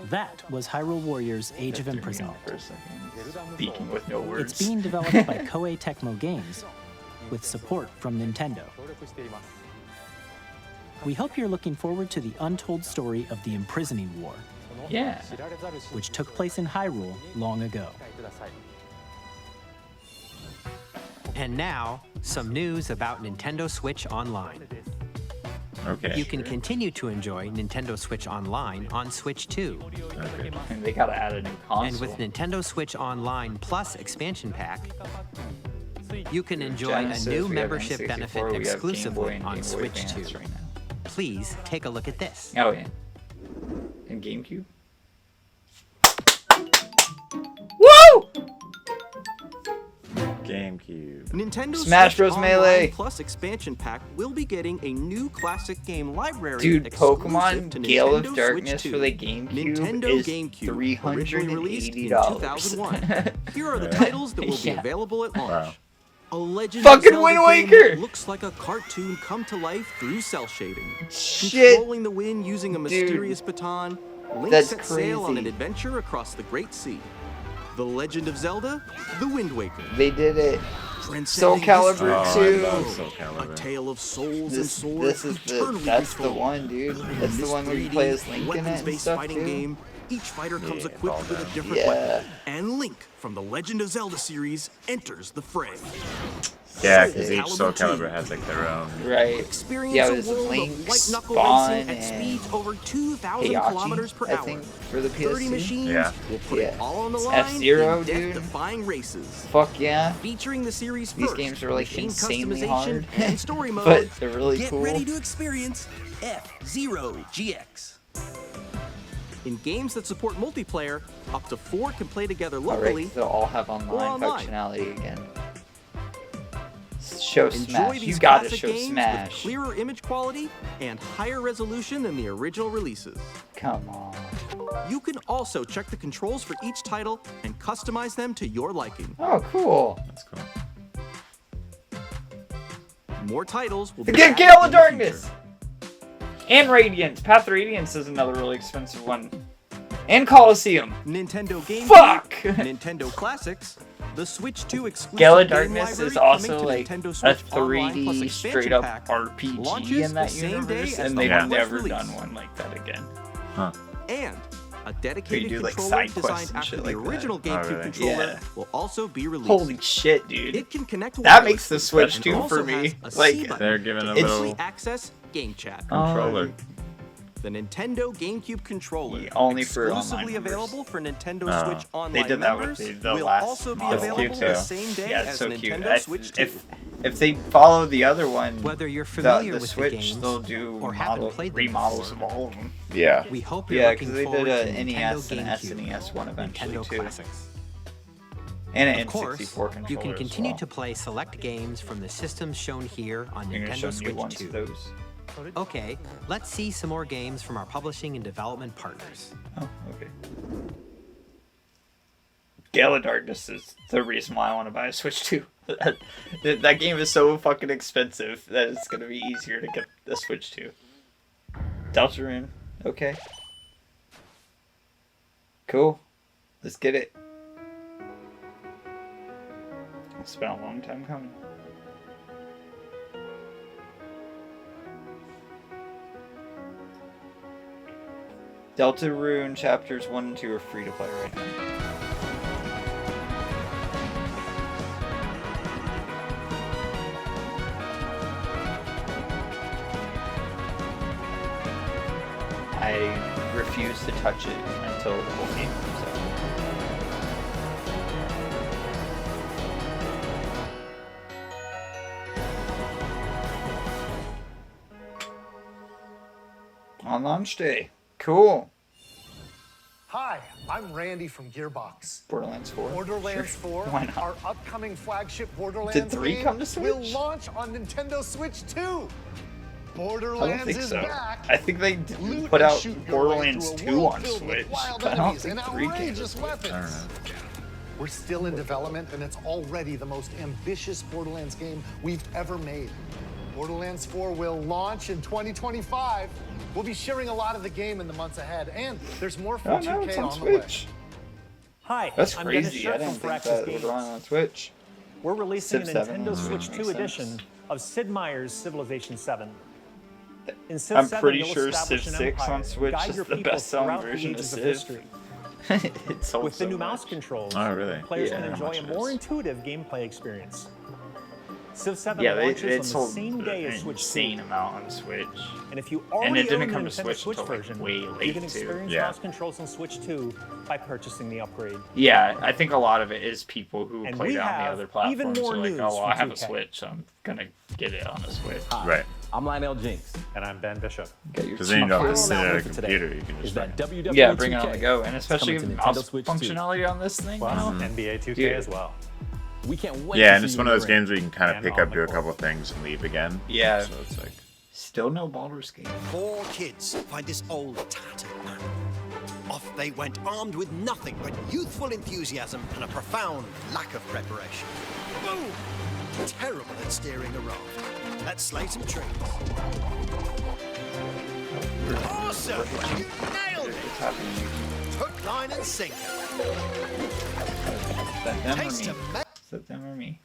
That was Hyrule Warriors Age of Imprisonment. For a second. Speaking with no words. It's being developed by Koei Tecmo Games with support from Nintendo. We hope you're looking forward to the untold story of the Imprisoning War. Yeah. Which took place in Hyrule long ago. And now, some news about Nintendo Switch Online. Okay. You can continue to enjoy Nintendo Switch Online on Switch 2. Okay. And they gotta add a new console. And with Nintendo Switch Online Plus expansion pack, you can enjoy Genesis, a new we have membership N64, benefit we have Game Boy exclusively and on Game Boy Switch Advance 2. right now. Please take a look at this. Oh yeah. And GameCube. Woo! GameCube. Nintendo Smash Switch Bros. Online Melee. Plus expansion pack will be getting a new classic game library. Dude, exclusive Pokemon to Gale Nintendo of Switch Darkness 2. for the GameCube Nintendo is GameCube, originally released in $380. 2001. Here are the titles that will be Yeah. available at launch. Wow. A Legend Fucking of Zelda Wind game Waker! that looks like a cartoon come to life through cell shading. Shit. Controlling the wind using a mysterious baton, Link That's sets sail on an crazy. adventure across the Great Sea. The Legend of Zelda, The Wind Waker. They did it. Soul Transcending Calibur history. 2. I love Soul Calibur. A tale of souls and This swords. is eternally that's the controlled. one, dude. In That's the this one where you 3D play as Link in it and weapons-based stuff fighting too. game, each fighter comes Yeah, equipped all with a that. different Yeah. weapon, and Link from the Legend of Zelda series enters the fray. Yeah, because each Calibur Soul 2. Calibur has like their own. Right. Experience Yeah, a it was world Link, of white knuckle Spawn, racing at and speeds over 2,000 Heihachi, kilometers per I hour. think, for the 30 PS2. machines Yeah. will put it Yeah. all on the line F-Zero, in dude. death-defying races. Fuck yeah. Featuring the series These first, games are like machine insanely customization hard. and story mode. But they're really Get cool. ready to experience F-Zero GX. In games that support multiplayer, up to 4 can play together locally. Alright, they'll all have or online online. functionality again. Show Enjoy Smash. these You gotta classic show games with Smash. clearer image quality and higher resolution than the original releases. Come on. You can also check the controls for each title and customize them to your liking. Oh, cool. That's cool. More titles will be Again, added Gale in of the Darkness! future. And Radiant. Path Radiance is another really expensive one. And Coliseum. Nintendo GameCube, Fuck! Nintendo Classics, the Switch 2 exclusive Gale of game Darkness library is also coming to like Nintendo a Switch Online Plus 3D expansion straight up pack, RPG launches in that the same day universe, as and the they've hardware never release. done one like that again. Huh. And A dedicated do, like, controller side quests designed and after shit the like that. original Oh, GameCube really? controller Yeah. will also be released. Holy shit, dude. It can connect That wirelessly makes the Switch and 2 also for me. has a Like, C button they're giving a to little easily access Game Chat. controller. The Nintendo GameCube controller, only for online exclusively members. available for Nintendo Oh. Switch Online They did that members, with the will last also be model. available the same day Yeah, it's as so Nintendo cute. Switch 2. If they follow the other one, Whether you're familiar the with Switch, the games they'll do or haven't played them remodels before, of all of them. Yeah. we hope you're Yeah, looking because they forward did to a NES and Nintendo SNES one eventually Nintendo too. Classics. And an Of course, N64 controller you can as continue well. to play select games from the systems shown here on You're gonna show Nintendo new Switch ones 2. of those. Okay, let's see some more games from our publishing and development partners. Oh, okay. Gale of Darkness is the reason why I want to buy a Switch 2. That game is so fucking expensive that it's gonna be easier to get the Switch 2. Deltarune, okay. Cool. Let's get it. It's been a long time coming. Deltarune chapters 1 and 2 are free to play right now. I refuse to touch it until the whole game comes out. On launch day. Cool. Hi, I'm Randy from Gearbox. Borderlands 4. Borderlands Sure. 4, Why not? our upcoming flagship Borderlands Did 3 game, come to Switch? will launch on Nintendo Switch 2. I don't Borderlands think is so. back. I think they Loot put and out shoot your way Borderlands through a 2 world on filled with Switch. wild But I don't enemies think and 3 came to outrageous Switch. weapons. We're still in development, and it's already the most ambitious Borderlands game we've ever made. Borderlands 4 will launch in 2025. We'll be sharing a lot of the game in the months ahead, and there's more for Oh 2K no, it's on on the way. Switch. Hi, That's I'm Dennis crazy. I Schirt didn't from think Firaxis that Games. was on Switch. We're releasing a Civ 7 Nintendo Switch makes 2 sense. edition of Sid Meier's Civilization 7. In Civ I'm 7, pretty you'll sure establish Civ an 6 empire on Switch guide is your the people best-selling throughout the version of ages Civ. history. It sold With the so new mouse much. controls, Oh, really? players Yeah. can enjoy a How much more is- intuitive gameplay experience. Civ 7 Yeah, launches it on sold the same day as an Switch 2. insane amount on Switch. And if you And already it didn't own the come to Nintendo Switch until, like, version, way you late, can too. experience Yeah. mouse controls on Switch 2 by purchasing the upgrade. Yeah, I think a lot of it is people who And played we it on the have other even platforms more are like, news oh, well, I from have a 2K. Switch, so I'm gonna get it on a Switch. Right. I'm Lionel Jinx. And I'm Ben Bishop. Get your Because then you don't have to sit Final at a announcement today computer. You can is just that fucking- WWE Yeah, bring it on 2K the go, and is especially coming to mouse Nintendo Switch 2. functionality on this thing. Plus you know? NBA 2K Dude. as well. We can't wait Yeah, to and see it's you one in of the those ring. games where you can kind of And pick on up, the do a court. couple things, and leave again. Yeah. So it's like, Still no Baldur's Gate. 4 kids find this old, tattered map. Off they went, armed with nothing but youthful enthusiasm and a profound lack of preparation. Boom! Terrible at steering a raft. Let's slay some trees. Awesome! You nailed it! What's happening? Hook, line, and sinker. Is that them or Taste me? of me- Is that them or me?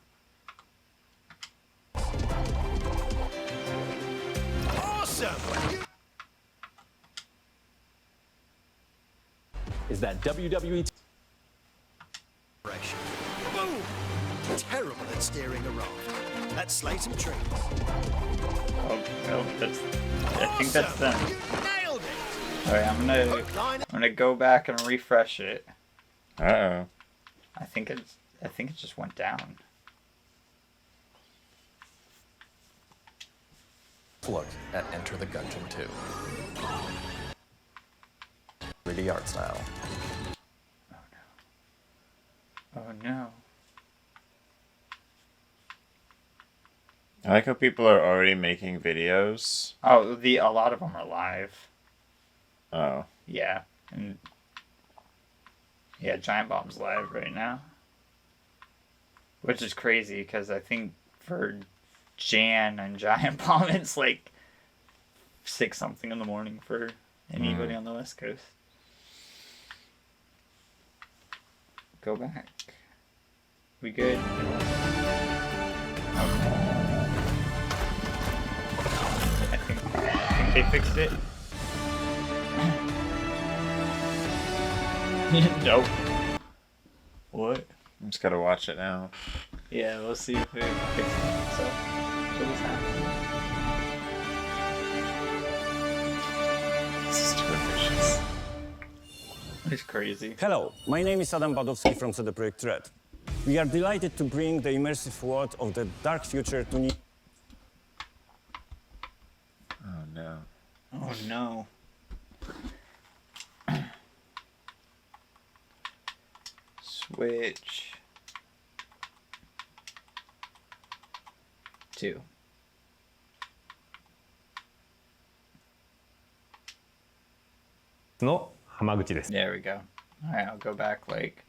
Awesome! Is that WWE Preparation. Boom! Terrible at steering a raft. Let's slay some trees. Oh no, that's. I think that's them. You nailed it! All right, I'm gonna go back and refresh it. uh-oh. I think it just went down. look at Enter the Gungeon 2? 3D art style. Oh no. I like how people are already making videos. Oh, a lot of them are live. Oh. Yeah, and yeah, Giant Bomb's live right now, which is crazy because I think for Jan and Giant Bomb it's like 6 something in the morning for anybody on the West Coast. Go back. We good? I think they fixed it. Nope. What? I'm just gotta watch it now. Yeah, let's see if it fixes itself. What is happening? This is too ambitious. It's crazy. Hello, my name is Adam Badowski from CD Projekt Red. We are delighted to bring the immersive world of the dark future to new... Oh no. Oh no. Switch 2. No, Hamaguchi desu. There we go. Alright, I'll go back like...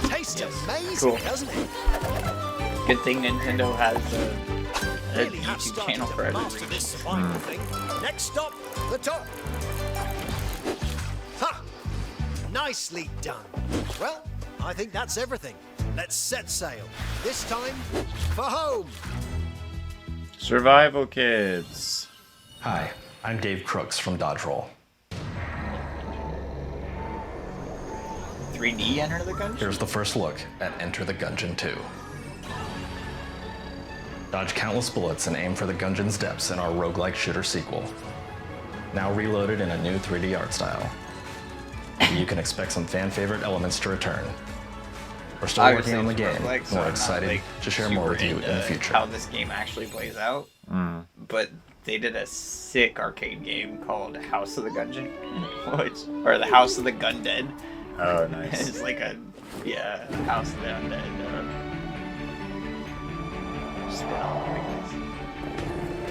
Tastes amazing, Cool. doesn't it? Good thing Nintendo has a Really have YouTube started channel to for master everything. this survival thing. Next stop, the top. Ha! Nicely done. Well, I think that's everything. Let's set sail. This time, for home. Survival Kids. Hi, I'm Dave Crooks from Dodge Roll. 3D Enter the Gungeon? Here's the first look at Enter the Gungeon 2. Dodge countless bullets and aim for the Gungeon's depths in our roguelike shooter sequel. Now reloaded in a new 3D art style. You can expect some fan-favorite elements to return. We're still working on the game, and we're excited to share more with you in the future. How this game actually plays out. But they did a sick arcade game called House of the Gungeon, or the House of the Gundead. Oh, nice. It's like a House of the Undead. Spell, I guess.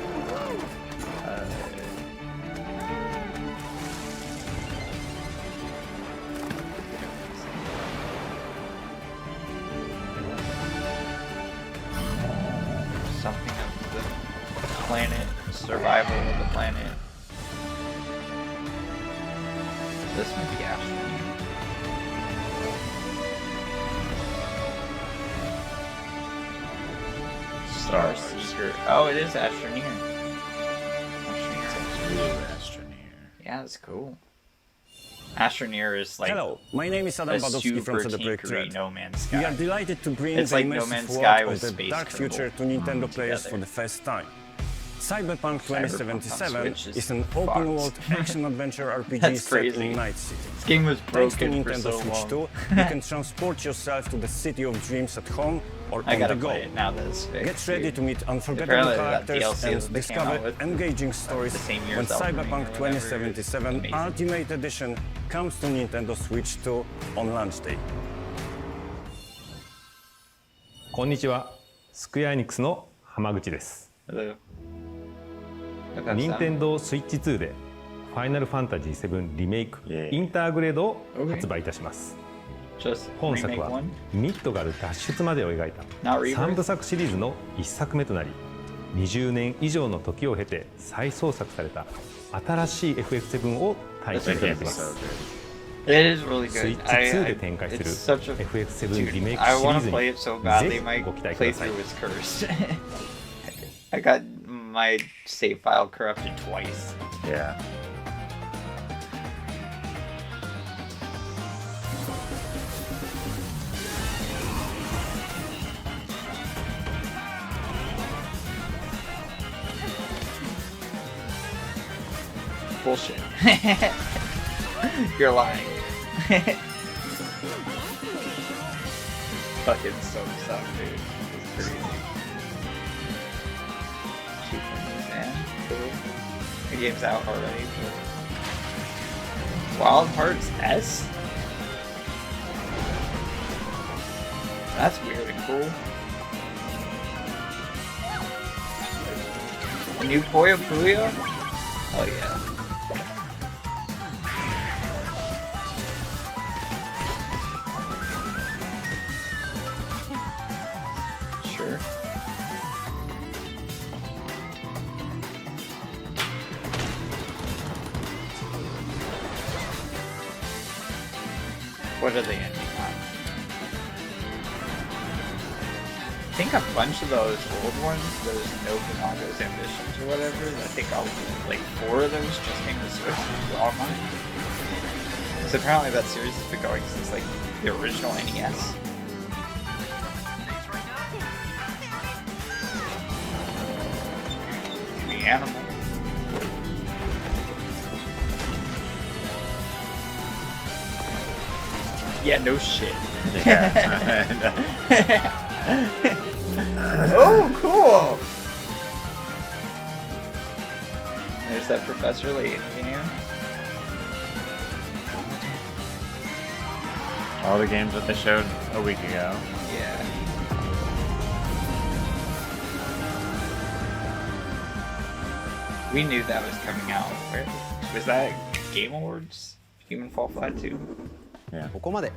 Something of the planet, survival of the planet. This might be Astroneer. Star Seeker. Oh, it is Astroneer. Yeah, that's cool. Astroneer is like Hello, my name is Adam a Badowski from super CD Projekt tinkery Red. No Man's Sky. We are delighted to bring It's the like No immersive Man's world Sky of with the Space dark Kerbal future to Nintendo players together. for the first time. Cyberpunk 2077 Switch is an open-world action-adventure RPG That's set crazy. in Night City. This game was Thanks to broken for Nintendo so Switch long. 2, you can transport yourself to the city of dreams at home or I on gotta the go. play it now that it's fixed, Get ready dude. to meet unforgettable Apparently that characters DLC and that they came out discover with engaging stories the same year when as Elden Ring or Cyberpunk whatever. 2077 Amazing. Ultimate Edition comes to Nintendo Switch 2 on launch day. こんにちは、スクエアエニックスの浜口です。 Hello. 任天堂スイッチ2でファイナルファンタジー7リメイクインターグレードを発売いたします。本作はミッドガル脱出までを描いた3部作シリーズの1作目となり、20年以上の時を経て再創作された新しい FF7 を体験いただきます。 It is really スイ good. ッチ2で展開する It's such a FF7 リメイク I シリ want ー to ズ play に it so ぜ badly. ひ My ご期待ください。 playthrough is cursed. I got my save file corrupted twice. Yeah. Bullshit. You're lying. Fucking so suck, dude. It's crazy. Cheap things, man. Cool. The game's out already. But... Wild Hearts S? That's weird and cool. A new Puyo Puyo? Oh yeah. Sure. What are they ending on? think a bunch of those old ones, those Nobunaga's Ambitions or whatever, I think like 4 of those just came to Switch online. So apparently that series has been going since like the original NES. The animal. Yeah, no shit. Yeah. Oh, cool! There's that Professor Layton game. All the games that they showed a week ago. Yeah. We knew that was coming out. Where was that? Game Awards? Human Fall Flat 2? Yeah. ここまで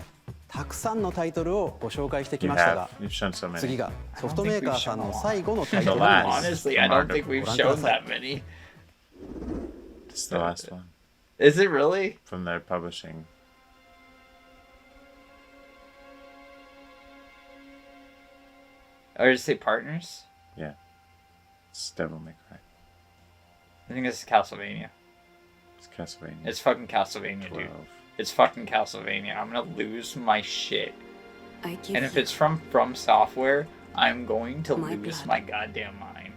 たくさんのタイトルをご紹介してきましたが、次がソフトメーカーさんの最後のタイトルになります。 Honestly, I don't think we've shown that many. It's the last one. Is it really? From their publishing. Or did it say partners? Yeah. It's Devil May Cry. I think this is Castlevania. It's Castlevania. It's fucking Castlevania, 12. dude. It's fucking Castlevania. I'm gonna lose my shit. And if it's from Software, I'm going to lose my goddamn mind.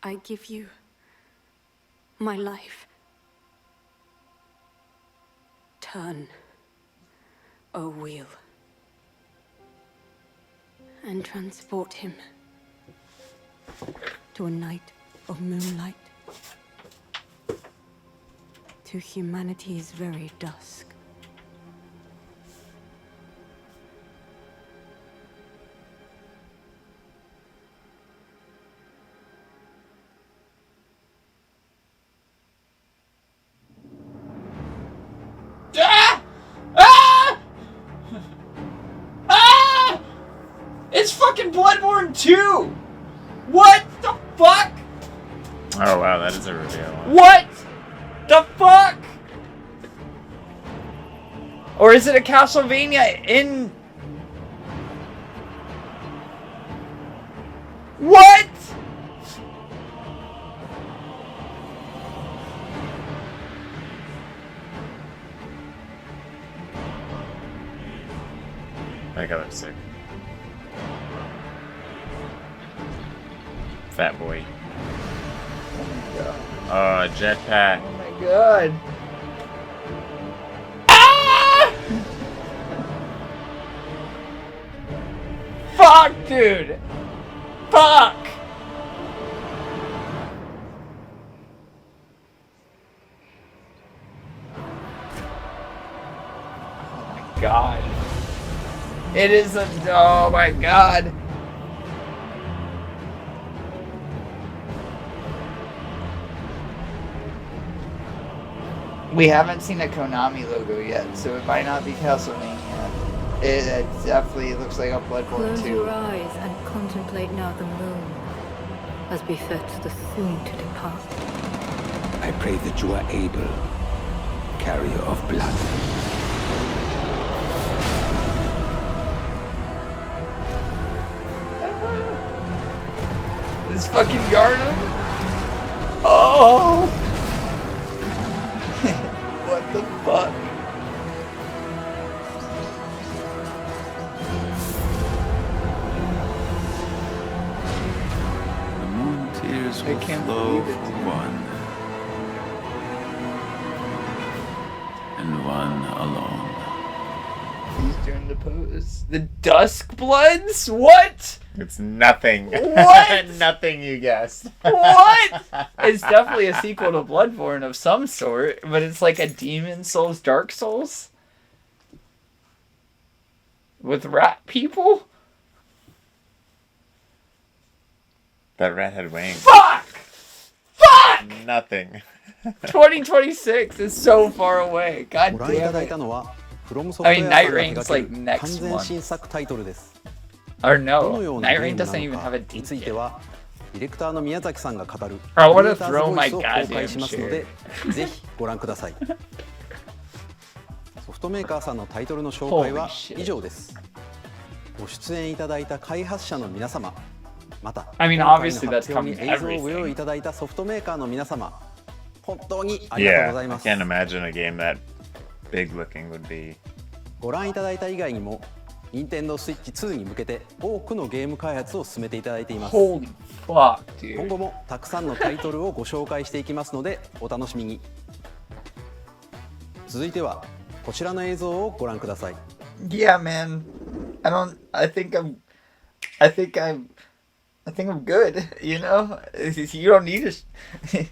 I give you my life. Turn, O wheel, and transport him to a night of moonlight, to humanity's very dusk. Ah! Ah! Ah! It's fucking Bloodborne 2! What the fuck? Oh wow, that is a reveal. What the fuck? Or is it a Castlevania in... What? That guy looks sick. Fat boy. Oh my god. Oh, jetpack. Oh my god. Ah! Fuck, dude. Fuck. Oh my god. It is a... Oh my god. We haven't seen a Konami logo yet, so it might not be Castlevania. It definitely looks like a Bloodborne 2. Close your eyes and contemplate now the moon, as befits the soon to depart. I pray that you are able, carrier of blood. This fucking Yarnum? Oh! What the fuck? The moon tears will flow for one, and one alone. He's doing the pose. The Dusk Bloods? What? It's nothing. What? Nothing you guessed. What? It's definitely a sequel to Bloodborne of some sort, but it's like a Demon Souls, Dark Souls? With rat people? That rat had wings. Fuck! Fuck! Nothing. 2026 is so far away. God damn it. I mean, Night Rain's like next month. Or no, Night Rain doesn't even have a date yet. I want to throw my goddamn shit. フトメーカーさんのタイトルの紹介は以上です。ご出演いただいた開発者の皆様、また I mean, 今回の obviously that's 発表に coming 映像をご用意い everything. ただいたソフトメーカーの皆様、本当にありがとう Yeah, ござい I ます。 can't imagine a game that big looking would be. ご覧いただいた以外にも、Nintendo Switch 2に向けて多くのゲーム開発を進めていただいています。 Holy fuck, dude. 今後もたくさんのタイトルをご紹介していきますのでお楽しみに。続いてはこちらの映像をご覧ください。 Yeah, man. I think I'm good, you know? You don't need to...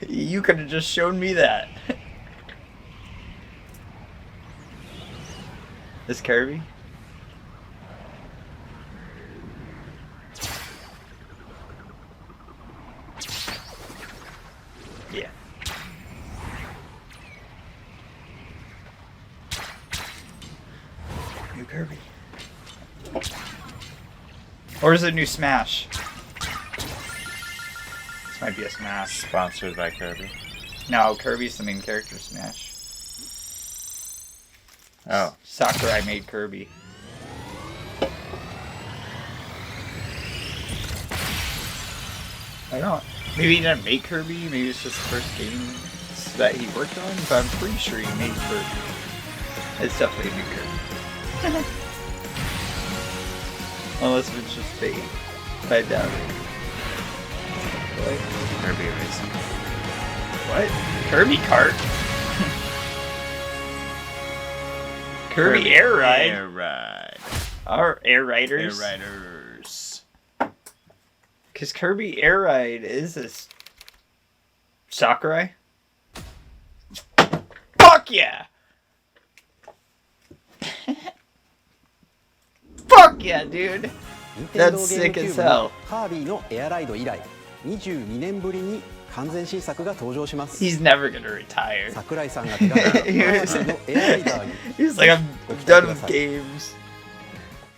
You could have just shown me that. This Kirby? Yeah. New Kirby. Or is it new Smash? This might be a Smash. Sponsored by Kirby. No, Kirby's the main character of Smash. Oh. Sakurai made Kirby. I don't know. Maybe he didn't make Kirby, maybe it's just the first game that he worked on, but I'm pretty sure he made Kirby. It's definitely a new Kirby. Unless if it's just fake. I doubt it. What? Kirby Racing. What? Kirby Kart? Kirby Air Ride? Air Ride. Our Air Riders? Air Riders. Because Kirby Air Ride is this... Sakurai? Fuck yeah! Fuck yeah, dude! That's sick as hell. カービィのエアライド以来22年ぶりに完全新作が登場します。 He's never gonna retire. 桜井さんが手掛けたカービィのエアライダーに He's like, I'm done with games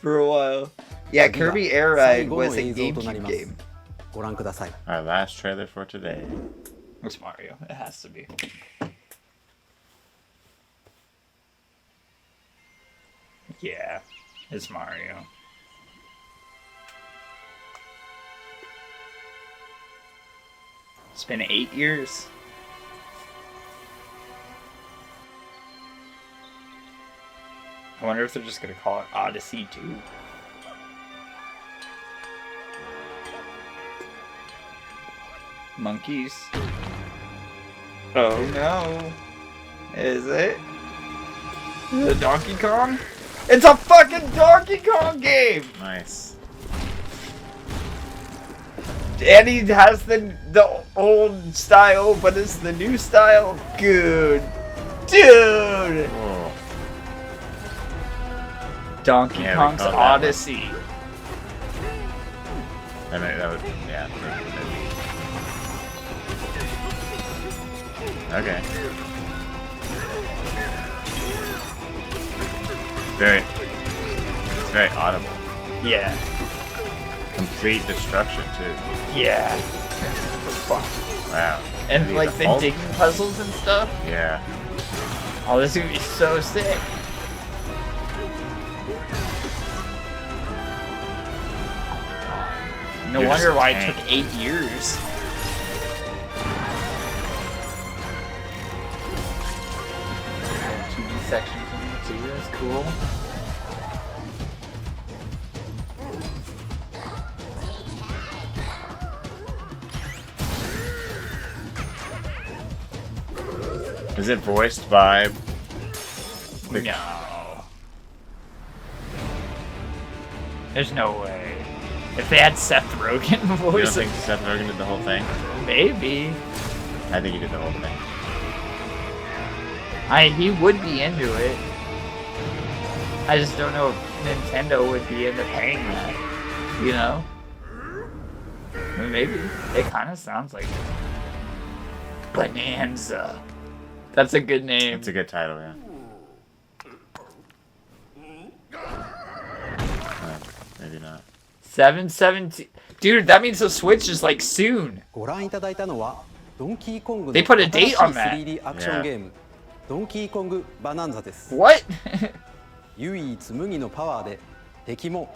for a while. Yeah, Kirby Air Ride was a GameCube game. ご覧ください。 Our last trailer for today. It's Mario. It has to be. Yeah, it's Mario. It's been 8 years. I wonder if they're just gonna call it Odyssey 2. Monkeys. Oh no. Is it? The Donkey Kong? It's a fucking Donkey Kong game! Nice. And he has the old style, but it's the new style. Good. Dude! Whoa. Donkey Kong's Odyssey. That would, yeah. Okay. It's very audible. Yeah. Complete destruction too. Yeah. Fuck. Wow. And Maybe like the whole- digging puzzles and stuff. Yeah. Oh, this is gonna be so sick. No You're wonder just why a it tank. took 8 years. Sections in it too, that's cool. Is it voiced by? No. There's no way. If they had Seth Rogen You don't voice think it, Seth Rogen did the whole thing? maybe. I think he did the whole thing. He would be into it. I just don't know if Nintendo would be into paying that. You know? I mean, maybe. It kind of sounds like Bonanza. That's a good name. It's a good title, yeah. Maybe not. 7/17. Dude, that means the Switch is like soon. ご覧いただいたのはドンキーコングの They put a date on 新しい that. 3D アクションゲームドンキーコングバナンザです。What? 唯一無二のパワーで敵も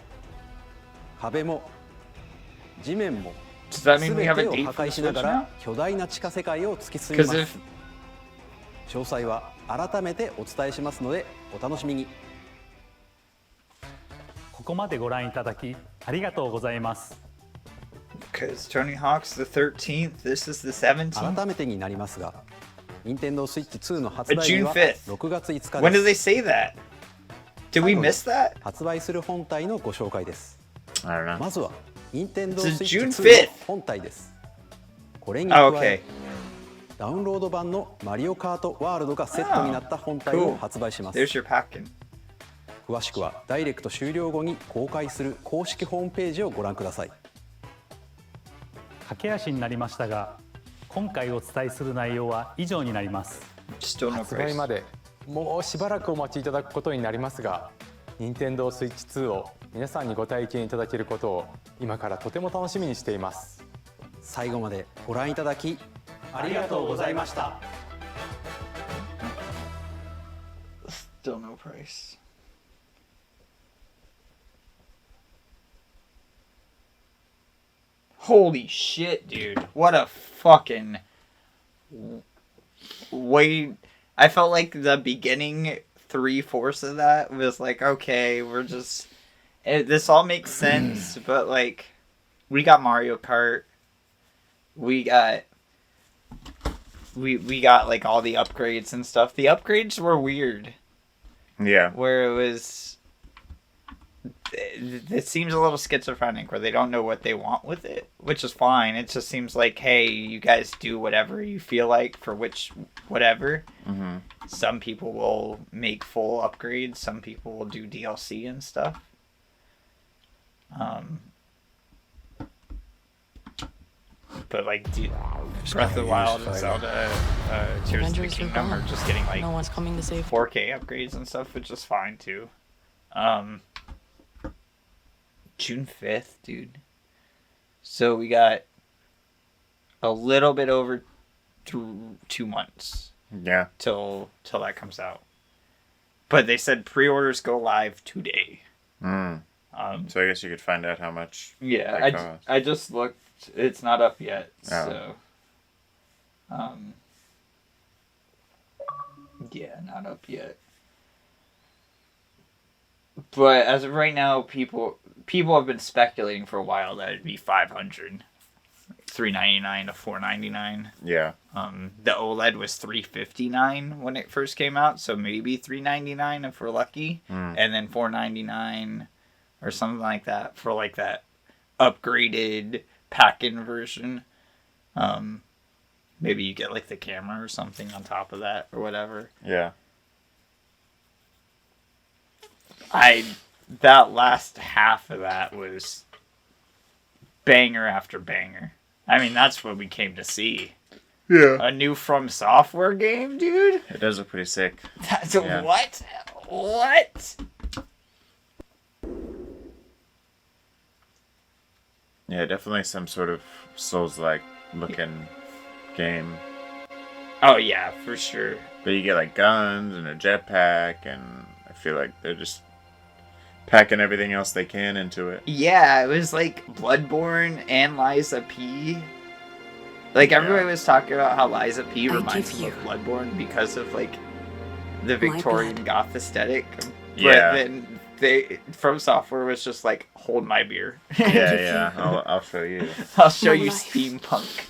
壁も地面も Does that 全 mean we て have a を date 破 for 壊 the しなが Switch ら now? 巨大な地下世界を突き進み Because ま if す。詳細は改めてお伝えしますのでお楽しみに。ここまでご覧いただきありがとうございます。Because Tony Hawk's the 13th, this is the 17th. 改めてになりますが、任天堂スイッチ2の発売日 June は 5th. 6月5日 When で did they す。 say that? Did we miss that? 発売する本体のご紹介です。 I don't know. まずは任天堂スイ This ッ is チ June 2 5th. の本体です。これに加 Oh, え okay. ダウンロード版のマリオカートワールドがセットになった本体を発売します。 There's your packing. 詳しくはダイレクト終了後に公開する公式ホームページをご覧ください。駆け足になりましたが、今回お伝えする内容は以上になります。Still no 発売 price. までもうしばらくお待ちいただくことになりますが、任天堂スイッチ2を皆さんにご体験いただけることを今からとても楽しみにしています。最後までご覧いただきありがとうございました。Still no price. Holy shit, dude. What a fucking way. I felt like the beginning 3/4 of that was like, okay, we're just. This all makes sense, but like, we got Mario Kart. We got like all the upgrades and stuff. The upgrades were weird. Yeah. Where it was. It seems a little schizophrenic where they don't know what they want with it, which is fine. It just seems like, hey, you guys do whatever you feel like for whatever. Mm-hmm. Some people will make full upgrades. Some people will do DLC and stuff. But like Breath of the Wild and Zelda, Tears of the Kingdom are just getting like no one's coming to save 4K upgrades and stuff, which is fine too. June 5th, dude. So we got a little bit over 2 months. Yeah. Till that comes out. But they said pre-orders go live today. So I guess you could find out how much. Yeah, I just looked. It's not up yet. Oh. So. Yeah, not up yet. But as of right now, people have been speculating for a while that it'd be $500, $399 to $499. Yeah. The OLED was $359 when it first came out, so maybe $399 if we're lucky, and then $499 or something like that for like that upgraded pack-in version. Maybe you get like the camera or something on top of that or whatever. Yeah. That last half of that was banger after banger. I mean, that's what we came to see. Yeah. A new From Software game, dude? It does look pretty sick. That's what? What? Yeah, definitely some sort of Souls-like looking game. Oh, yeah, for sure. But you get like guns and a jetpack, and I feel like they're just packing everything else they can into it. Yeah, it was like Bloodborne and Liza P. Like, everybody was talking about how Liza P reminds them of Bloodborne because of, like, the Victorian goth aesthetic. But then From Software was just like, hold my beer. Yeah. I'll show you. I'll show you steampunk.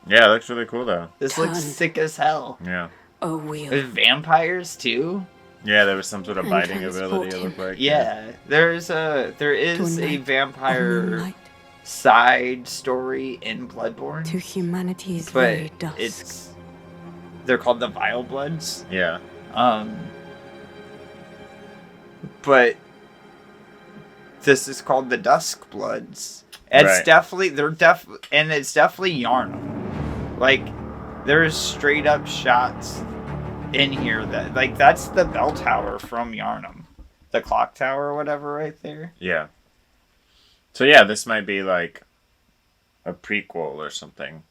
Yeah, it looks really cool, though. This looks sick as hell. Yeah. Oh, wheel. With vampires, too? Yeah, there was some sort of biting ability, it looked like. Yeah, there is a vampire side story in Bloodborne. To humanity's but very dusk. They're called the Vile Bloods. Yeah. But this is called the Dusk Bloods. It's definitely and it's definitely Yharnam. Like, there's straight up shots in here that, like, that's the bell tower from Yharnam, the clock tower or whatever right there. Yeah. So yeah, this might be like a prequel or something.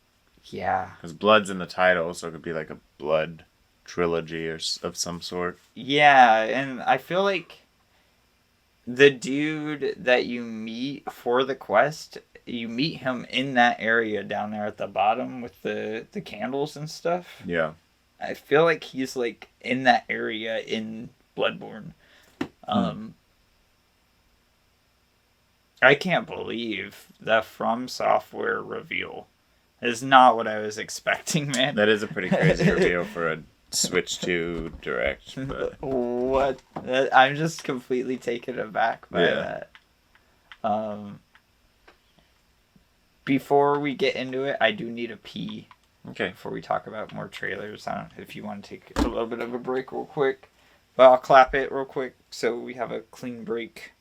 Yeah. Because blood's in the title, so it could be like a blood trilogy of some sort. Yeah, and I feel like the dude that you meet for the quest, you meet him in that area down there at the bottom with the candles and stuff. Yeah. I feel like he's like in that area in Bloodborne. I can't believe the From Software reveal is not what I was expecting, man. That is a pretty crazy reveal for a Switch 2 Direct. But... What? I'm just completely taken aback by that. Before we get into it, I do need a pee. Okay. Before we talk about more trailers, I don't know if you want to take a little bit of a break real quick. But I'll clap it real quick so we have a clean break.